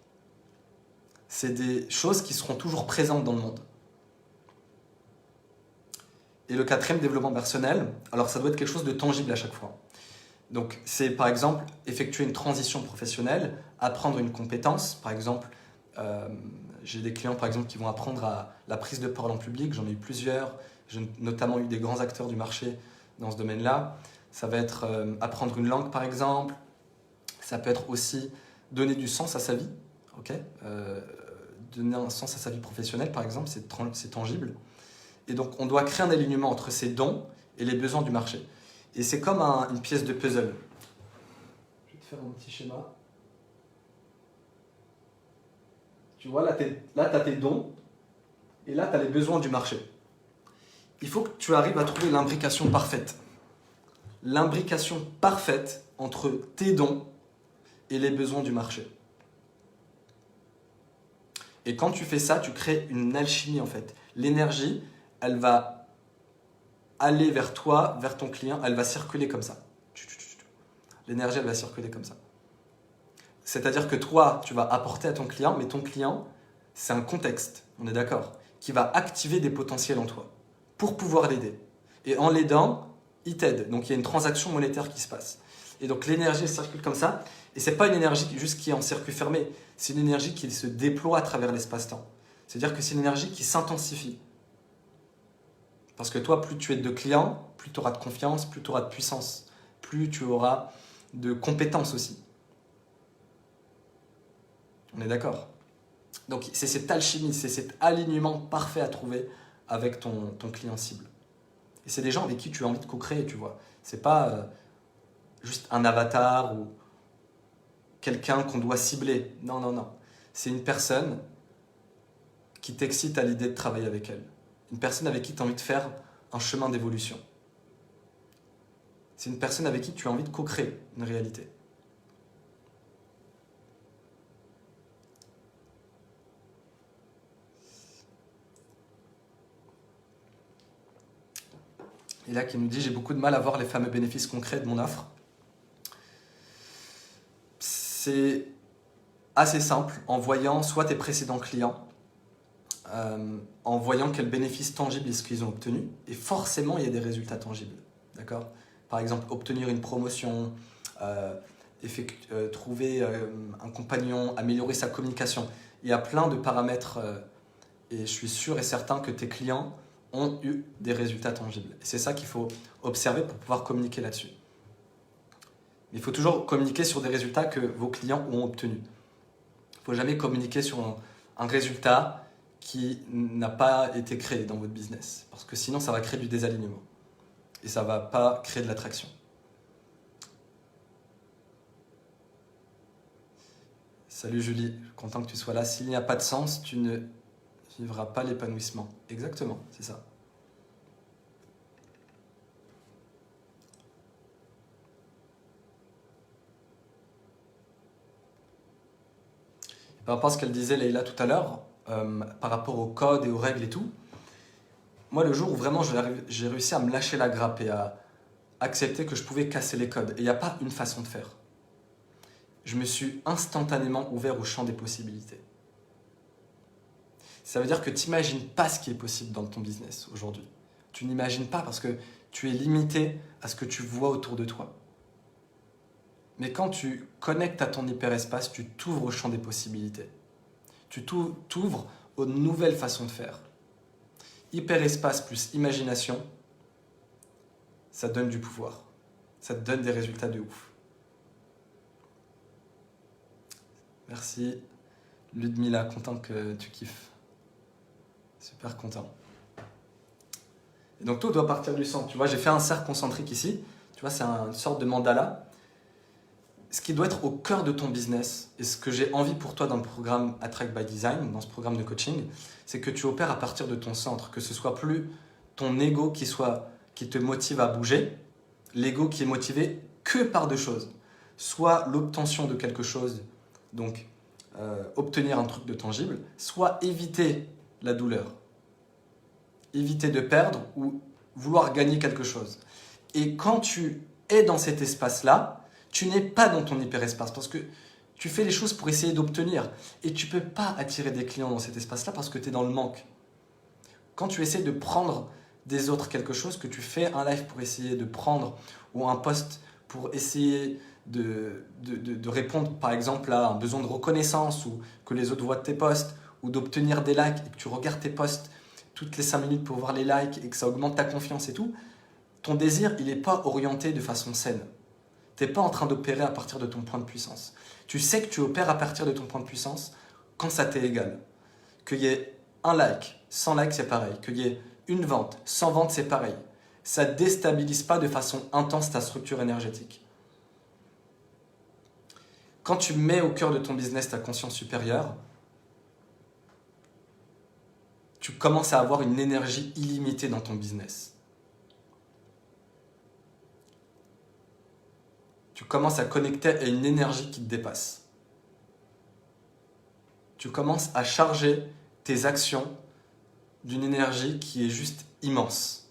C'est des choses qui seront toujours présentes dans le monde. Et le quatrième, développement personnel, alors ça doit être quelque chose de tangible à chaque fois. Donc c'est par exemple effectuer une transition professionnelle, apprendre une compétence, par exemple, j'ai des clients par exemple qui vont apprendre à la prise de parole en public, j'en ai eu plusieurs, j'ai notamment eu des grands acteurs du marché dans ce domaine-là. Ça va être apprendre une langue par exemple, ça peut être aussi donner du sens à sa vie, okay, donner un sens à sa vie professionnelle par exemple, c'est tangible. Et donc on doit créer un alignement entre ses dons et les besoins du marché. Et c'est comme une pièce de puzzle. Je vais te faire un petit schéma. Tu vois, là, tu as tes dons et là, tu as les besoins du marché. Il faut que tu arrives à trouver l'imbrication parfaite. L'imbrication parfaite entre tes dons et les besoins du marché. Et quand tu fais ça, tu crées une alchimie en fait. L'énergie, elle va aller vers toi, vers ton client, elle va circuler comme ça. L'énergie, elle va circuler comme ça. C'est-à-dire que toi, tu vas apporter à ton client, mais ton client, c'est un contexte, on est d'accord, qui va activer des potentiels en toi pour pouvoir l'aider. Et en l'aidant, il t'aide. Donc il y a une transaction monétaire qui se passe. Et donc l'énergie, elle circule comme ça. Et ce n'est pas une énergie juste qui est en circuit fermé, c'est une énergie qui se déploie à travers l'espace-temps. C'est-à-dire que c'est une énergie qui s'intensifie. Parce que toi, plus tu aides de clients, plus tu auras de confiance, plus tu auras de puissance, plus tu auras de compétences aussi. On est d'accord? Donc c'est cette alchimie, c'est cet alignement parfait à trouver avec ton client cible. Et c'est des gens avec qui tu as envie de co-créer, tu vois. C'est pas juste un avatar ou quelqu'un qu'on doit cibler. Non, non, non. C'est une personne qui t'excite à l'idée de travailler avec elle. Une personne avec qui tu as envie de faire un chemin d'évolution. C'est une personne avec qui tu as envie de co-créer une réalité. Et là, qui nous dit « J'ai beaucoup de mal à voir les fameux bénéfices concrets de mon offre ». C'est assez simple, en voyant soit tes précédents clients, en voyant quels bénéfices tangibles est-ce qu'ils ont obtenus. Et forcément, il y a des résultats tangibles. D'accord ? Par exemple, obtenir une promotion, trouver un compagnon, améliorer sa communication. Il y a plein de paramètres et je suis sûr et certain que tes clients ont eu des résultats tangibles. Et c'est ça qu'il faut observer pour pouvoir communiquer là-dessus. Il faut toujours communiquer sur des résultats que vos clients ont obtenus. Il ne faut jamais communiquer sur un résultat qui n'a pas été créé dans votre business. Parce que sinon, ça va créer du désalignement. Et ça ne va pas créer de l'attraction. Salut Julie, content que tu sois là. S'il n'y a pas de sens, tu ne vivras pas l'épanouissement. Exactement, c'est ça. Par rapport à ce qu'elle disait Leïla tout à l'heure, par rapport au code et aux règles et tout, moi le jour où vraiment j'ai réussi à me lâcher la grappe et à accepter que je pouvais casser les codes, et il n'y a pas une façon de faire, je me suis instantanément ouvert au champ des possibilités. Ça veut dire que tu n'imagines pas ce qui est possible dans ton business aujourd'hui. Tu n'imagines pas parce que tu es limité à ce que tu vois autour de toi. Mais quand tu connectes à ton hyperespace, tu t'ouvres au champ des possibilités. Tu t'ouvres aux nouvelles façons de faire. Hyperespace plus imagination, ça donne du pouvoir. Ça te donne des résultats de ouf. Merci Ludmila, content que tu kiffes. Super content. Et donc tout doit partir du centre. Tu vois, j'ai fait un cercle concentrique ici. Tu vois, c'est une sorte de mandala. ce qui doit être au cœur de ton business, et ce que j'ai envie pour toi dans le programme Attract by Design, dans ce programme de coaching, c'est que tu opères à partir de ton centre, que ce soit plus ton ego qui te motive à bouger, l'ego qui est motivé que par deux choses. Soit l'obtention de quelque chose, donc obtenir un truc de tangible, soit éviter la douleur, éviter de perdre ou vouloir gagner quelque chose. Et quand tu es dans cet espace-là, tu n'es pas dans ton hyperespace parce que tu fais les choses pour essayer d'obtenir et tu ne peux pas attirer des clients dans cet espace-là parce que tu es dans le manque. Quand tu essaies de prendre des autres quelque chose, que tu fais un live pour essayer de prendre ou un post pour essayer de répondre par exemple à un besoin de reconnaissance ou que les autres voient tes posts ou d'obtenir des likes et que tu regardes tes posts toutes les 5 minutes pour voir les likes et que ça augmente ta confiance et tout, ton désir, il n'est pas orienté de façon saine. Tu n'es pas en train d'opérer à partir de ton point de puissance. Tu sais que tu opères à partir de ton point de puissance quand ça t'est égal. Qu'il y ait un like, 100 likes, c'est pareil. Qu'il y ait une vente, 100 ventes, c'est pareil. Ça ne déstabilise pas de façon intense ta structure énergétique. Quand tu mets au cœur de ton business ta conscience supérieure, tu commences à avoir une énergie illimitée dans ton business. Tu commences à connecter à une énergie qui te dépasse. Tu commences à charger tes actions d'une énergie qui est juste immense.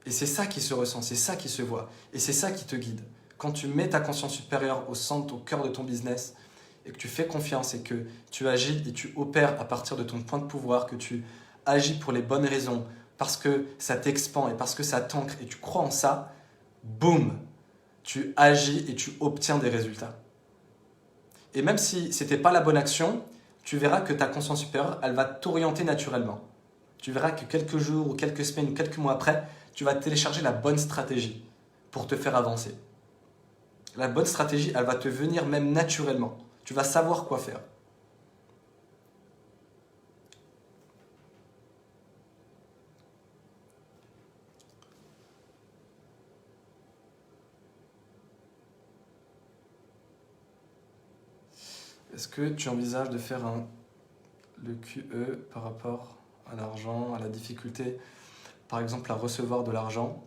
Et c'est ça qui se ressent, c'est ça qui se voit. Et c'est ça qui te guide. Quand tu mets ta conscience supérieure au centre, au cœur de ton business, et que tu fais confiance et que tu agis et tu opères à partir de ton point de pouvoir, que tu agis pour les bonnes raisons, parce que ça t'expand et parce que ça t'ancre et tu crois en ça, boum, tu agis et tu obtiens des résultats. Et même si ce n'était pas la bonne action, tu verras que ta conscience supérieure, elle va t'orienter naturellement. Tu verras que quelques jours ou quelques semaines ou quelques mois après, tu vas télécharger la bonne stratégie pour te faire avancer. La bonne stratégie, elle va te venir même naturellement. Tu vas savoir quoi faire. Est-ce que tu envisages de faire le QE par rapport à l'argent, à la difficulté, par exemple à recevoir de l'argent ?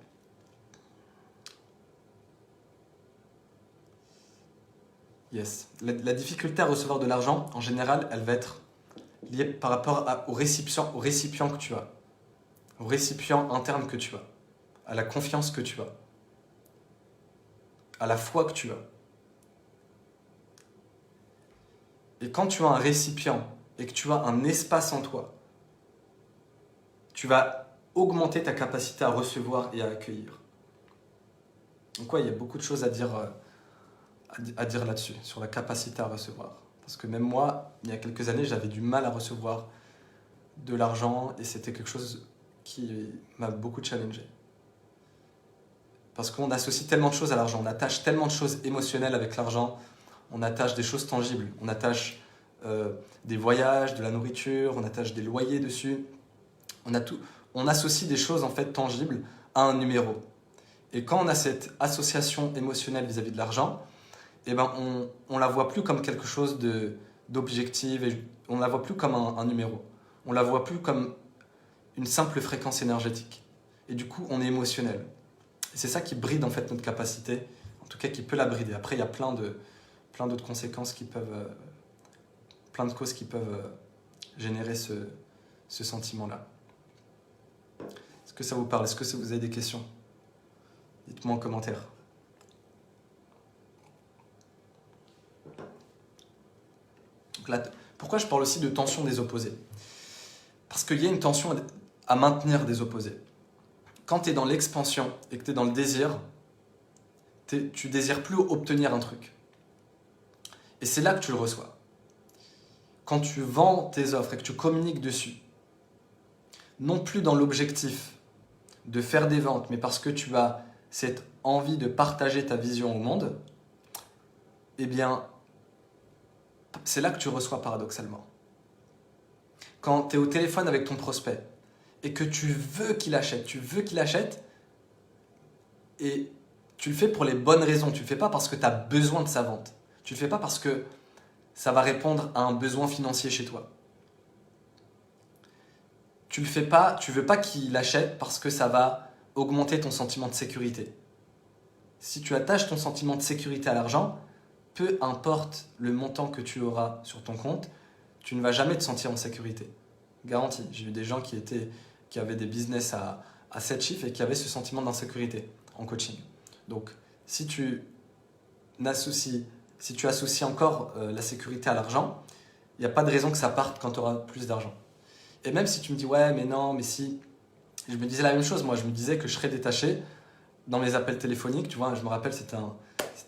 Yes. La difficulté à recevoir de l'argent, en général, elle va être liée par rapport au récipient que tu as, au récipient interne que tu as, à la confiance que tu as, à la foi que tu as. Et quand tu as un récipient et que tu as un espace en toi, tu vas augmenter ta capacité à recevoir et à accueillir. Donc ouais, il y a beaucoup de choses à dire là-dessus, sur la capacité à recevoir. Parce que même moi, il y a quelques années, j'avais du mal à recevoir de l'argent et c'était quelque chose qui m'a beaucoup challengé. Parce qu'on associe tellement de choses à l'argent, on attache tellement de choses émotionnelles avec l'argent, on attache des choses tangibles, on attache des voyages, de la nourriture, on attache des loyers dessus, on associe des choses en fait tangibles à un numéro. Et quand on a cette association émotionnelle vis-à-vis de l'argent, eh ben on la voit plus comme quelque chose d'objectif, et on la voit plus comme un numéro. On la voit plus comme une simple fréquence énergétique. Et du coup, on est émotionnel. Et c'est ça qui bride en fait notre capacité, en tout cas qui peut la brider. Après, il y a plein d'autres conséquences qui peuvent, plein de causes qui peuvent générer ce sentiment-là. Est-ce que ça vous parle? Est-ce que vous avez des questions? Dites-moi en commentaire. Donc là, pourquoi je parle aussi de tension des opposés? Parce qu'il y a une tension à maintenir des opposés. Quand tu es dans l'expansion et que tu es dans le désir, tu désires plus obtenir un truc. Et c'est là que tu le reçois. Quand tu vends tes offres et que tu communiques dessus, non plus dans l'objectif de faire des ventes, mais parce que tu as cette envie de partager ta vision au monde, eh bien, c'est là que tu reçois paradoxalement. Quand tu es au téléphone avec ton prospect et que tu veux qu'il achète, et tu le fais pour les bonnes raisons. Tu le fais pas parce que tu as besoin de sa vente. Tu le fais pas parce que ça va répondre à un besoin financier chez toi. Tu le fais pas, tu veux pas qu'il achète parce que ça va augmenter ton sentiment de sécurité. Si tu attaches ton sentiment de sécurité à l'argent, peu importe le montant que tu auras sur ton compte, tu ne vas jamais te sentir en sécurité. Garanti. J'ai eu des gens qui avaient des business à 7 chiffres et qui avaient ce sentiment d'insécurité en coaching. Donc, si tu associes encore la sécurité à l'argent, il n'y a pas de raison que ça parte quand tu auras plus d'argent. Et même si tu me dis, ouais, mais non, mais si... Je me disais la même chose, moi, je me disais que je serais détaché dans mes appels téléphoniques. Tu vois, je me rappelle, c'était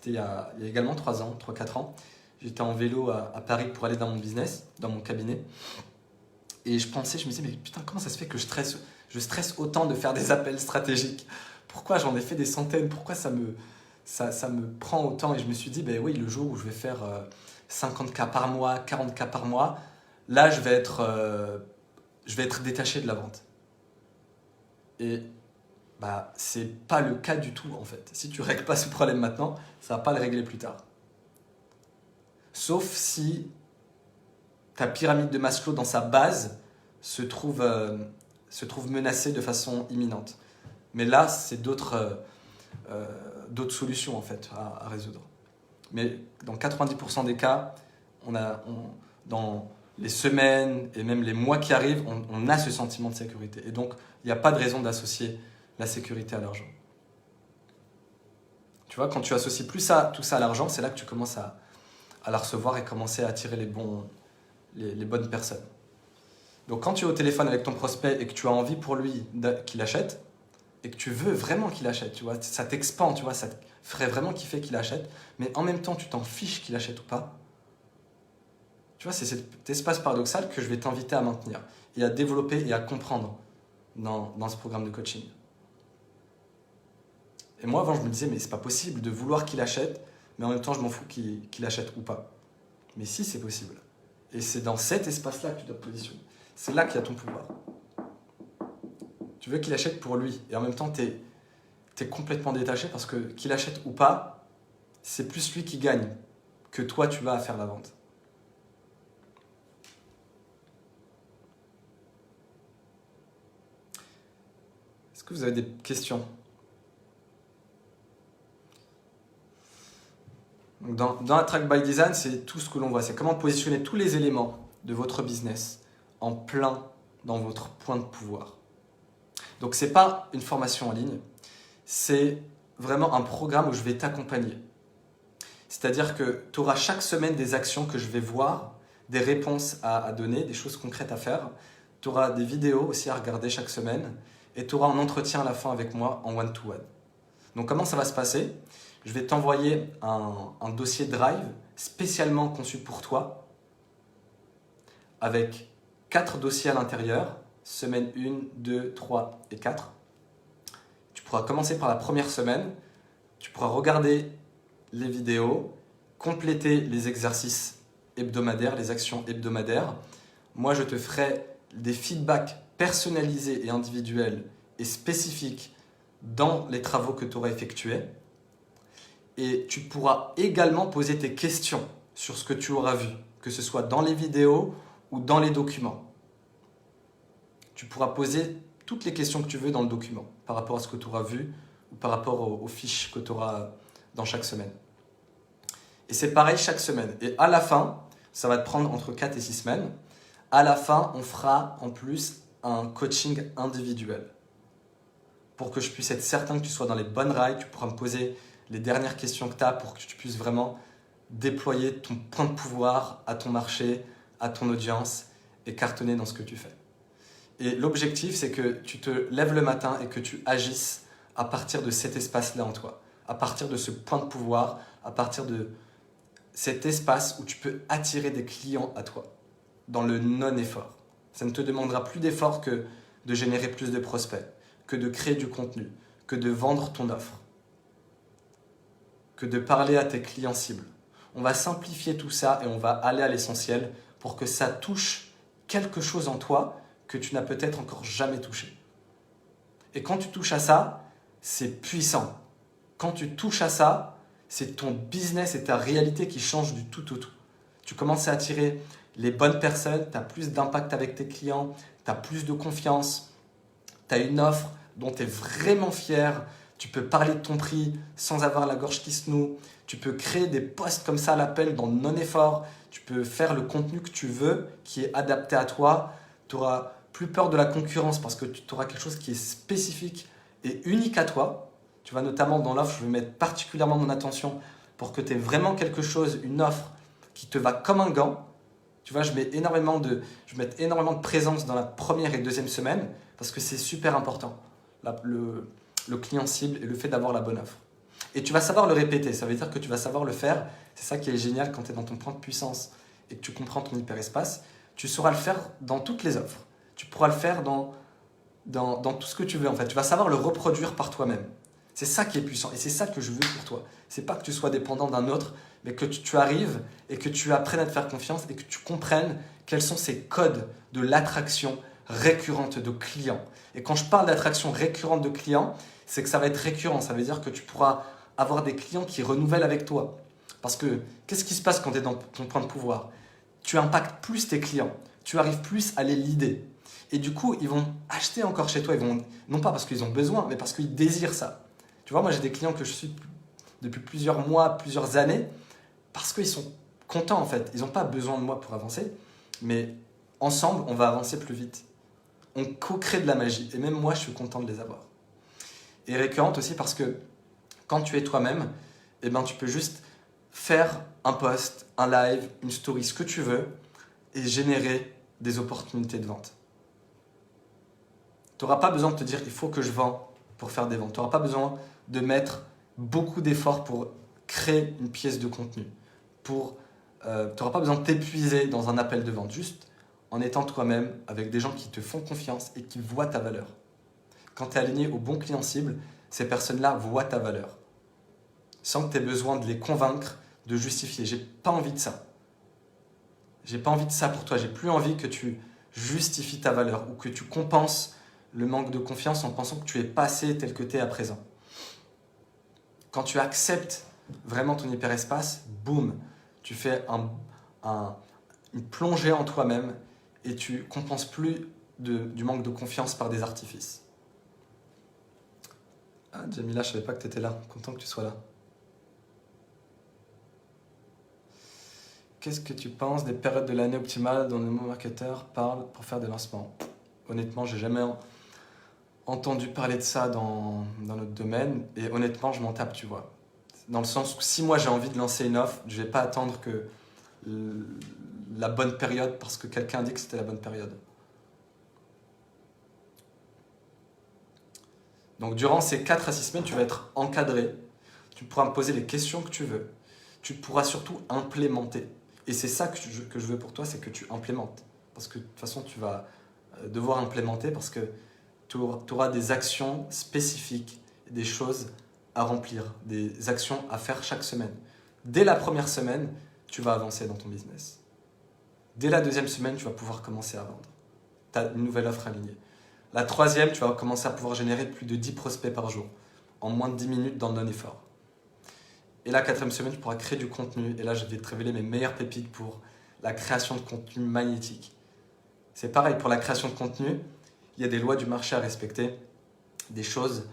il y a également 3-4 ans. J'étais en vélo à Paris pour aller dans mon business, dans mon cabinet. Et je me disais, mais putain, comment ça se fait que je stresse autant de faire des appels stratégiques? Pourquoi j'en ai fait des centaines? Pourquoi ça me prend autant? Et je me suis dit, ben oui, le jour où je vais faire 50K par mois, 40K par mois, là, je vais être détaché de la vente. Et bah, c'est pas le cas du tout, en fait. Si tu règles pas ce problème maintenant, ça va pas le régler plus tard. Sauf si ta pyramide de Maslow dans sa base se trouve menacée de façon imminente. Mais là, c'est d'autres solutions en fait à résoudre. Mais dans 90% des cas, dans les semaines et même les mois qui arrivent, on a ce sentiment de sécurité. Et donc, il n'y a pas de raison d'associer la sécurité à l'argent. Tu vois, quand tu associes tout ça à l'argent, c'est là que tu commences à la recevoir et commencer à attirer les bonnes personnes. Donc quand tu es au téléphone avec ton prospect et que tu as envie pour lui qu'il achète, et que tu veux vraiment qu'il achète, tu vois, ça t'expand, tu vois, ça te ferait vraiment kiffer qu'il achète, mais en même temps tu t'en fiches qu'il achète ou pas. Tu vois, c'est cet espace paradoxal que je vais t'inviter à maintenir et à développer et à comprendre dans ce programme de coaching. Et moi avant je me disais, mais c'est pas possible de vouloir qu'il achète, mais en même temps je m'en fous qu'il achète ou pas. Mais si, c'est possible. Et c'est dans cet espace-là que tu dois te positionner. C'est là qu'il y a ton pouvoir. Tu veux qu'il achète pour lui. Et en même temps, tu es complètement détaché parce que qu'il achète ou pas, c'est plus lui qui gagne que toi, tu vas faire la vente. Est-ce que vous avez des questions? Donc dans Attract by Design, c'est tout ce que l'on voit. C'est comment positionner tous les éléments de votre business en plein dans votre point de pouvoir. Donc ce n'est pas une formation en ligne, c'est vraiment un programme où je vais t'accompagner. C'est-à-dire que tu auras chaque semaine des actions que je vais voir, des réponses à donner, des choses concrètes à faire. Tu auras des vidéos aussi à regarder chaque semaine et tu auras un entretien à la fin avec moi en one-to-one. Donc comment ça va se passer? Je vais t'envoyer un dossier Drive spécialement conçu pour toi avec 4 dossiers à l'intérieur, semaine 1, 2, 3 et 4. Tu pourras commencer par la première semaine, tu pourras regarder les vidéos, compléter les exercices hebdomadaires, les actions hebdomadaires. Moi, je te ferai des feedbacks personnalisés et individuels et spécifiques dans les travaux que tu auras effectués. Et tu pourras également poser tes questions sur ce que tu auras vu, que ce soit dans les vidéos ou dans les documents. Tu pourras poser toutes les questions que tu veux dans le document par rapport à ce que tu auras vu ou par rapport aux fiches que tu auras dans chaque semaine. Et c'est pareil chaque semaine. Et à la fin, ça va te prendre entre 4 et 6 semaines. À la fin, on fera en plus un coaching individuel. Pour que je puisse être certain que tu sois dans les bonnes rails, tu pourras me poser les dernières questions que tu as pour que tu puisses vraiment déployer ton point de pouvoir à ton marché, à ton audience et cartonner dans ce que tu fais. Et l'objectif, c'est que tu te lèves le matin et que tu agisses à partir de cet espace-là en toi, à partir de ce point de pouvoir, à partir de cet espace où tu peux attirer des clients à toi, dans le non-effort. Ça ne te demandera plus d'effort que de générer plus de prospects, que de créer du contenu, que de vendre ton offre, que de parler à tes clients cibles. On va simplifier tout ça et on va aller à l'essentiel pour que ça touche quelque chose en toi que tu n'as peut-être encore jamais touché. Et quand tu touches à ça, c'est puissant. Quand tu touches à ça, c'est ton business et ta réalité qui changent du tout au tout. Tu commences à attirer les bonnes personnes, tu as plus d'impact avec tes clients, tu as plus de confiance, tu as une offre dont tu es vraiment fier, tu peux parler de ton prix sans avoir la gorge qui se noue, tu peux créer des posts comme ça à l'appel dans non-effort, tu peux faire le contenu que tu veux qui est adapté à toi, tu n'auras plus peur de la concurrence parce que tu auras quelque chose qui est spécifique et unique à toi. Tu vois, notamment dans l'offre, je vais mettre particulièrement mon attention pour que tu aies vraiment quelque chose, une offre qui te va comme un gant. Tu vois, je vais mettre énormément de présence dans la première et deuxième semaine parce que c'est super important, le client cible et le fait d'avoir la bonne offre. Et tu vas savoir le répéter, ça veut dire que tu vas savoir le faire. C'est ça qui est génial quand tu es dans ton point de puissance et que tu comprends ton hyperespace. Tu sauras le faire dans toutes les offres. Tu pourras le faire dans tout ce que tu veux en fait. Tu vas savoir le reproduire par toi-même. C'est ça qui est puissant et c'est ça que je veux pour toi. C'est pas que tu sois dépendant d'un autre, mais que tu arrives et que tu apprennes à te faire confiance et que tu comprennes quels sont ces codes de l'attraction récurrente de clients. Et quand je parle d'attraction récurrente de clients, c'est que ça va être récurrent. Ça veut dire que tu pourras avoir des clients qui renouvellent avec toi. Parce que qu'est-ce qui se passe quand tu es dans ton point de pouvoir? Tu impactes plus tes clients. Tu arrives plus à les leader. Et du coup, ils vont acheter encore chez toi. Non pas parce qu'ils ont besoin, mais parce qu'ils désirent ça. Tu vois, moi j'ai des clients que je suis depuis plusieurs mois, plusieurs années, parce qu'ils sont contents en fait. Ils n'ont pas besoin de moi pour avancer, mais ensemble, on va avancer plus vite. On co-crée de la magie. Et même moi, je suis content de les avoir. Et récurrente aussi parce que quand tu es toi-même, eh ben, tu peux juste faire un post, un live, une story, ce que tu veux, et générer des opportunités de vente. Tu n'auras pas besoin de te dire il faut que je vende pour faire des ventes. Tu n'auras pas besoin de mettre beaucoup d'efforts pour créer une pièce de contenu. Tu n'auras pas besoin de t'épuiser dans un appel de vente, juste en étant toi-même avec des gens qui te font confiance et qui voient ta valeur. Quand tu es aligné au bon client cible, ces personnes-là voient ta valeur. Sans que tu aies besoin de les convaincre, de justifier. J'ai pas envie de ça. J'ai pas envie de ça pour toi. J'ai plus envie que tu justifies ta valeur ou que tu compenses le manque de confiance en pensant que tu es passé tel que tu es à présent. Quand tu acceptes vraiment ton hyperespace, boum, tu fais une plongée en toi-même et tu compenses plus du manque de confiance par des artifices. Ah, Jamila, je savais pas que tu étais là. Content que tu sois là. Qu'est-ce que tu penses des périodes de l'année optimales dont les marketeurs parlent pour faire des lancements? Honnêtement, j'ai jamais entendu parler de ça dans notre domaine et honnêtement, je m'en tape, tu vois. Dans le sens où si moi j'ai envie de lancer une offre, je vais pas attendre que la bonne période parce que quelqu'un dit que c'était la bonne période. Donc durant ces 4 à 6 semaines, tu vas être encadré, tu pourras me poser les questions que tu veux, tu pourras surtout implémenter. Et c'est ça que je veux pour toi, c'est que tu implémentes. Parce que de toute façon, tu vas devoir implémenter parce que tu auras des actions spécifiques, des choses à remplir, des actions à faire chaque semaine. Dès la première semaine, tu vas avancer dans ton business. Dès la deuxième semaine, tu vas pouvoir commencer à vendre. Tu as une nouvelle offre alignée. La troisième, tu vas commencer à pouvoir générer plus de 10 prospects par jour, en moins de 10 minutes dans le non-effort. Et la quatrième semaine, tu pourras créer du contenu. Et là, je vais te révéler mes meilleures pépites pour la création de contenu magnétique. C'est pareil, pour la création de contenu, il y a des lois du marché à respecter, des choses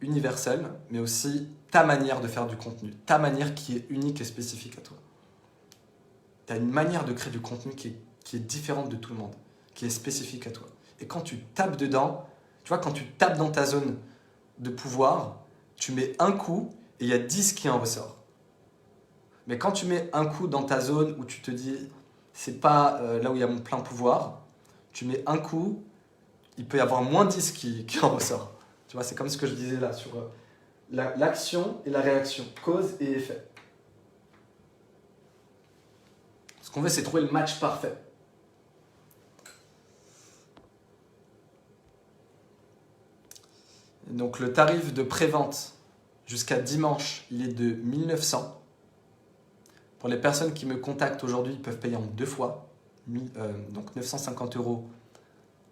universelles, mais aussi ta manière de faire du contenu, ta manière qui est unique et spécifique à toi. Tu as une manière de créer du contenu qui est différente de tout le monde, qui est spécifique à toi. Et quand tu tapes dedans, tu vois, quand tu tapes dans ta zone de pouvoir, tu mets un coup et il y a 10 qui en ressortent. Mais quand tu mets un coup dans ta zone où tu te dis, c'est pas là où il y a mon plein pouvoir, tu mets un coup, il peut y avoir moins 10 qui en ressort. Tu vois, c'est comme ce que je disais là sur l'action et la réaction, cause et effet. Ce qu'on veut, c'est trouver le match parfait. Donc le tarif de prévente jusqu'à dimanche, il est de 1900. Pour les personnes qui me contactent aujourd'hui, ils peuvent payer en 2 fois. Donc 950 €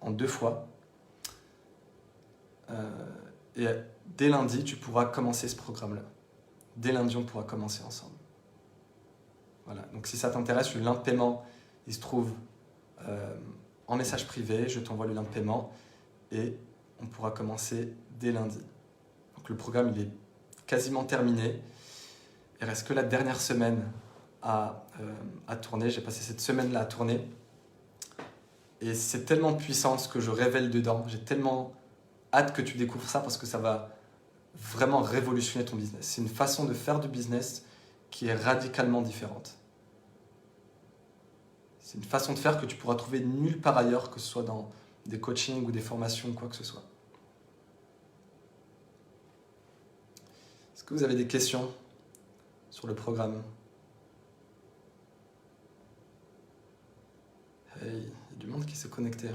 en 2 fois. Et dès lundi, tu pourras commencer ce programme-là. Dès lundi, on pourra commencer ensemble. Voilà. Donc si ça t'intéresse, le lien de paiement, il se trouve en message privé. Je t'envoie le lien de paiement et on pourra commencer dès lundi. Donc le programme, il est quasiment terminé. Il reste que la dernière semaine à tourner. J'ai passé cette semaine-là à tourner. Et c'est tellement puissant ce que je révèle dedans. J'ai tellement hâte que tu découvres ça parce que ça va vraiment révolutionner ton business. C'est une façon de faire du business qui est radicalement différente. C'est une façon de faire que tu pourras trouver nulle part ailleurs, que ce soit dans des coachings ou des formations ou quoi que ce soit. Est-ce que vous avez des questions sur le programme? Hey, il y a du monde qui s'est connecté.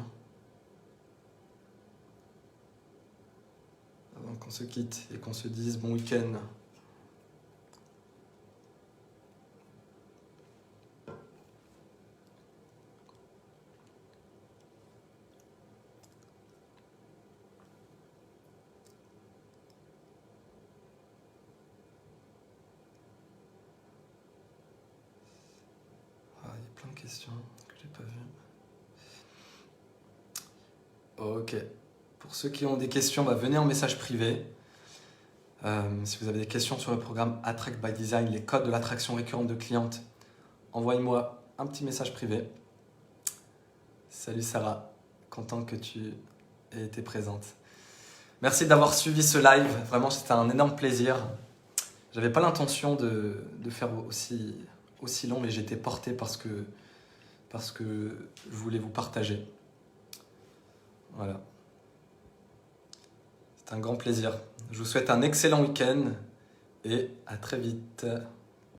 Avant qu'on se quitte et qu'on se dise bon week-end. Ah, il y a plein de questions que j'ai pas vues. Ok. Pour ceux qui ont des questions, venez en message privé. Si vous avez des questions sur le programme Attract by Design, les codes de l'attraction récurrente de clientes, envoyez-moi un petit message privé. Salut Sarah, content que tu aies été présente. Merci d'avoir suivi ce live, vraiment c'était un énorme plaisir. J'avais pas l'intention de faire aussi long, mais j'ai été porté parce que je voulais vous partager. Voilà. C'est un grand plaisir. Je vous souhaite un excellent week-end et à très vite.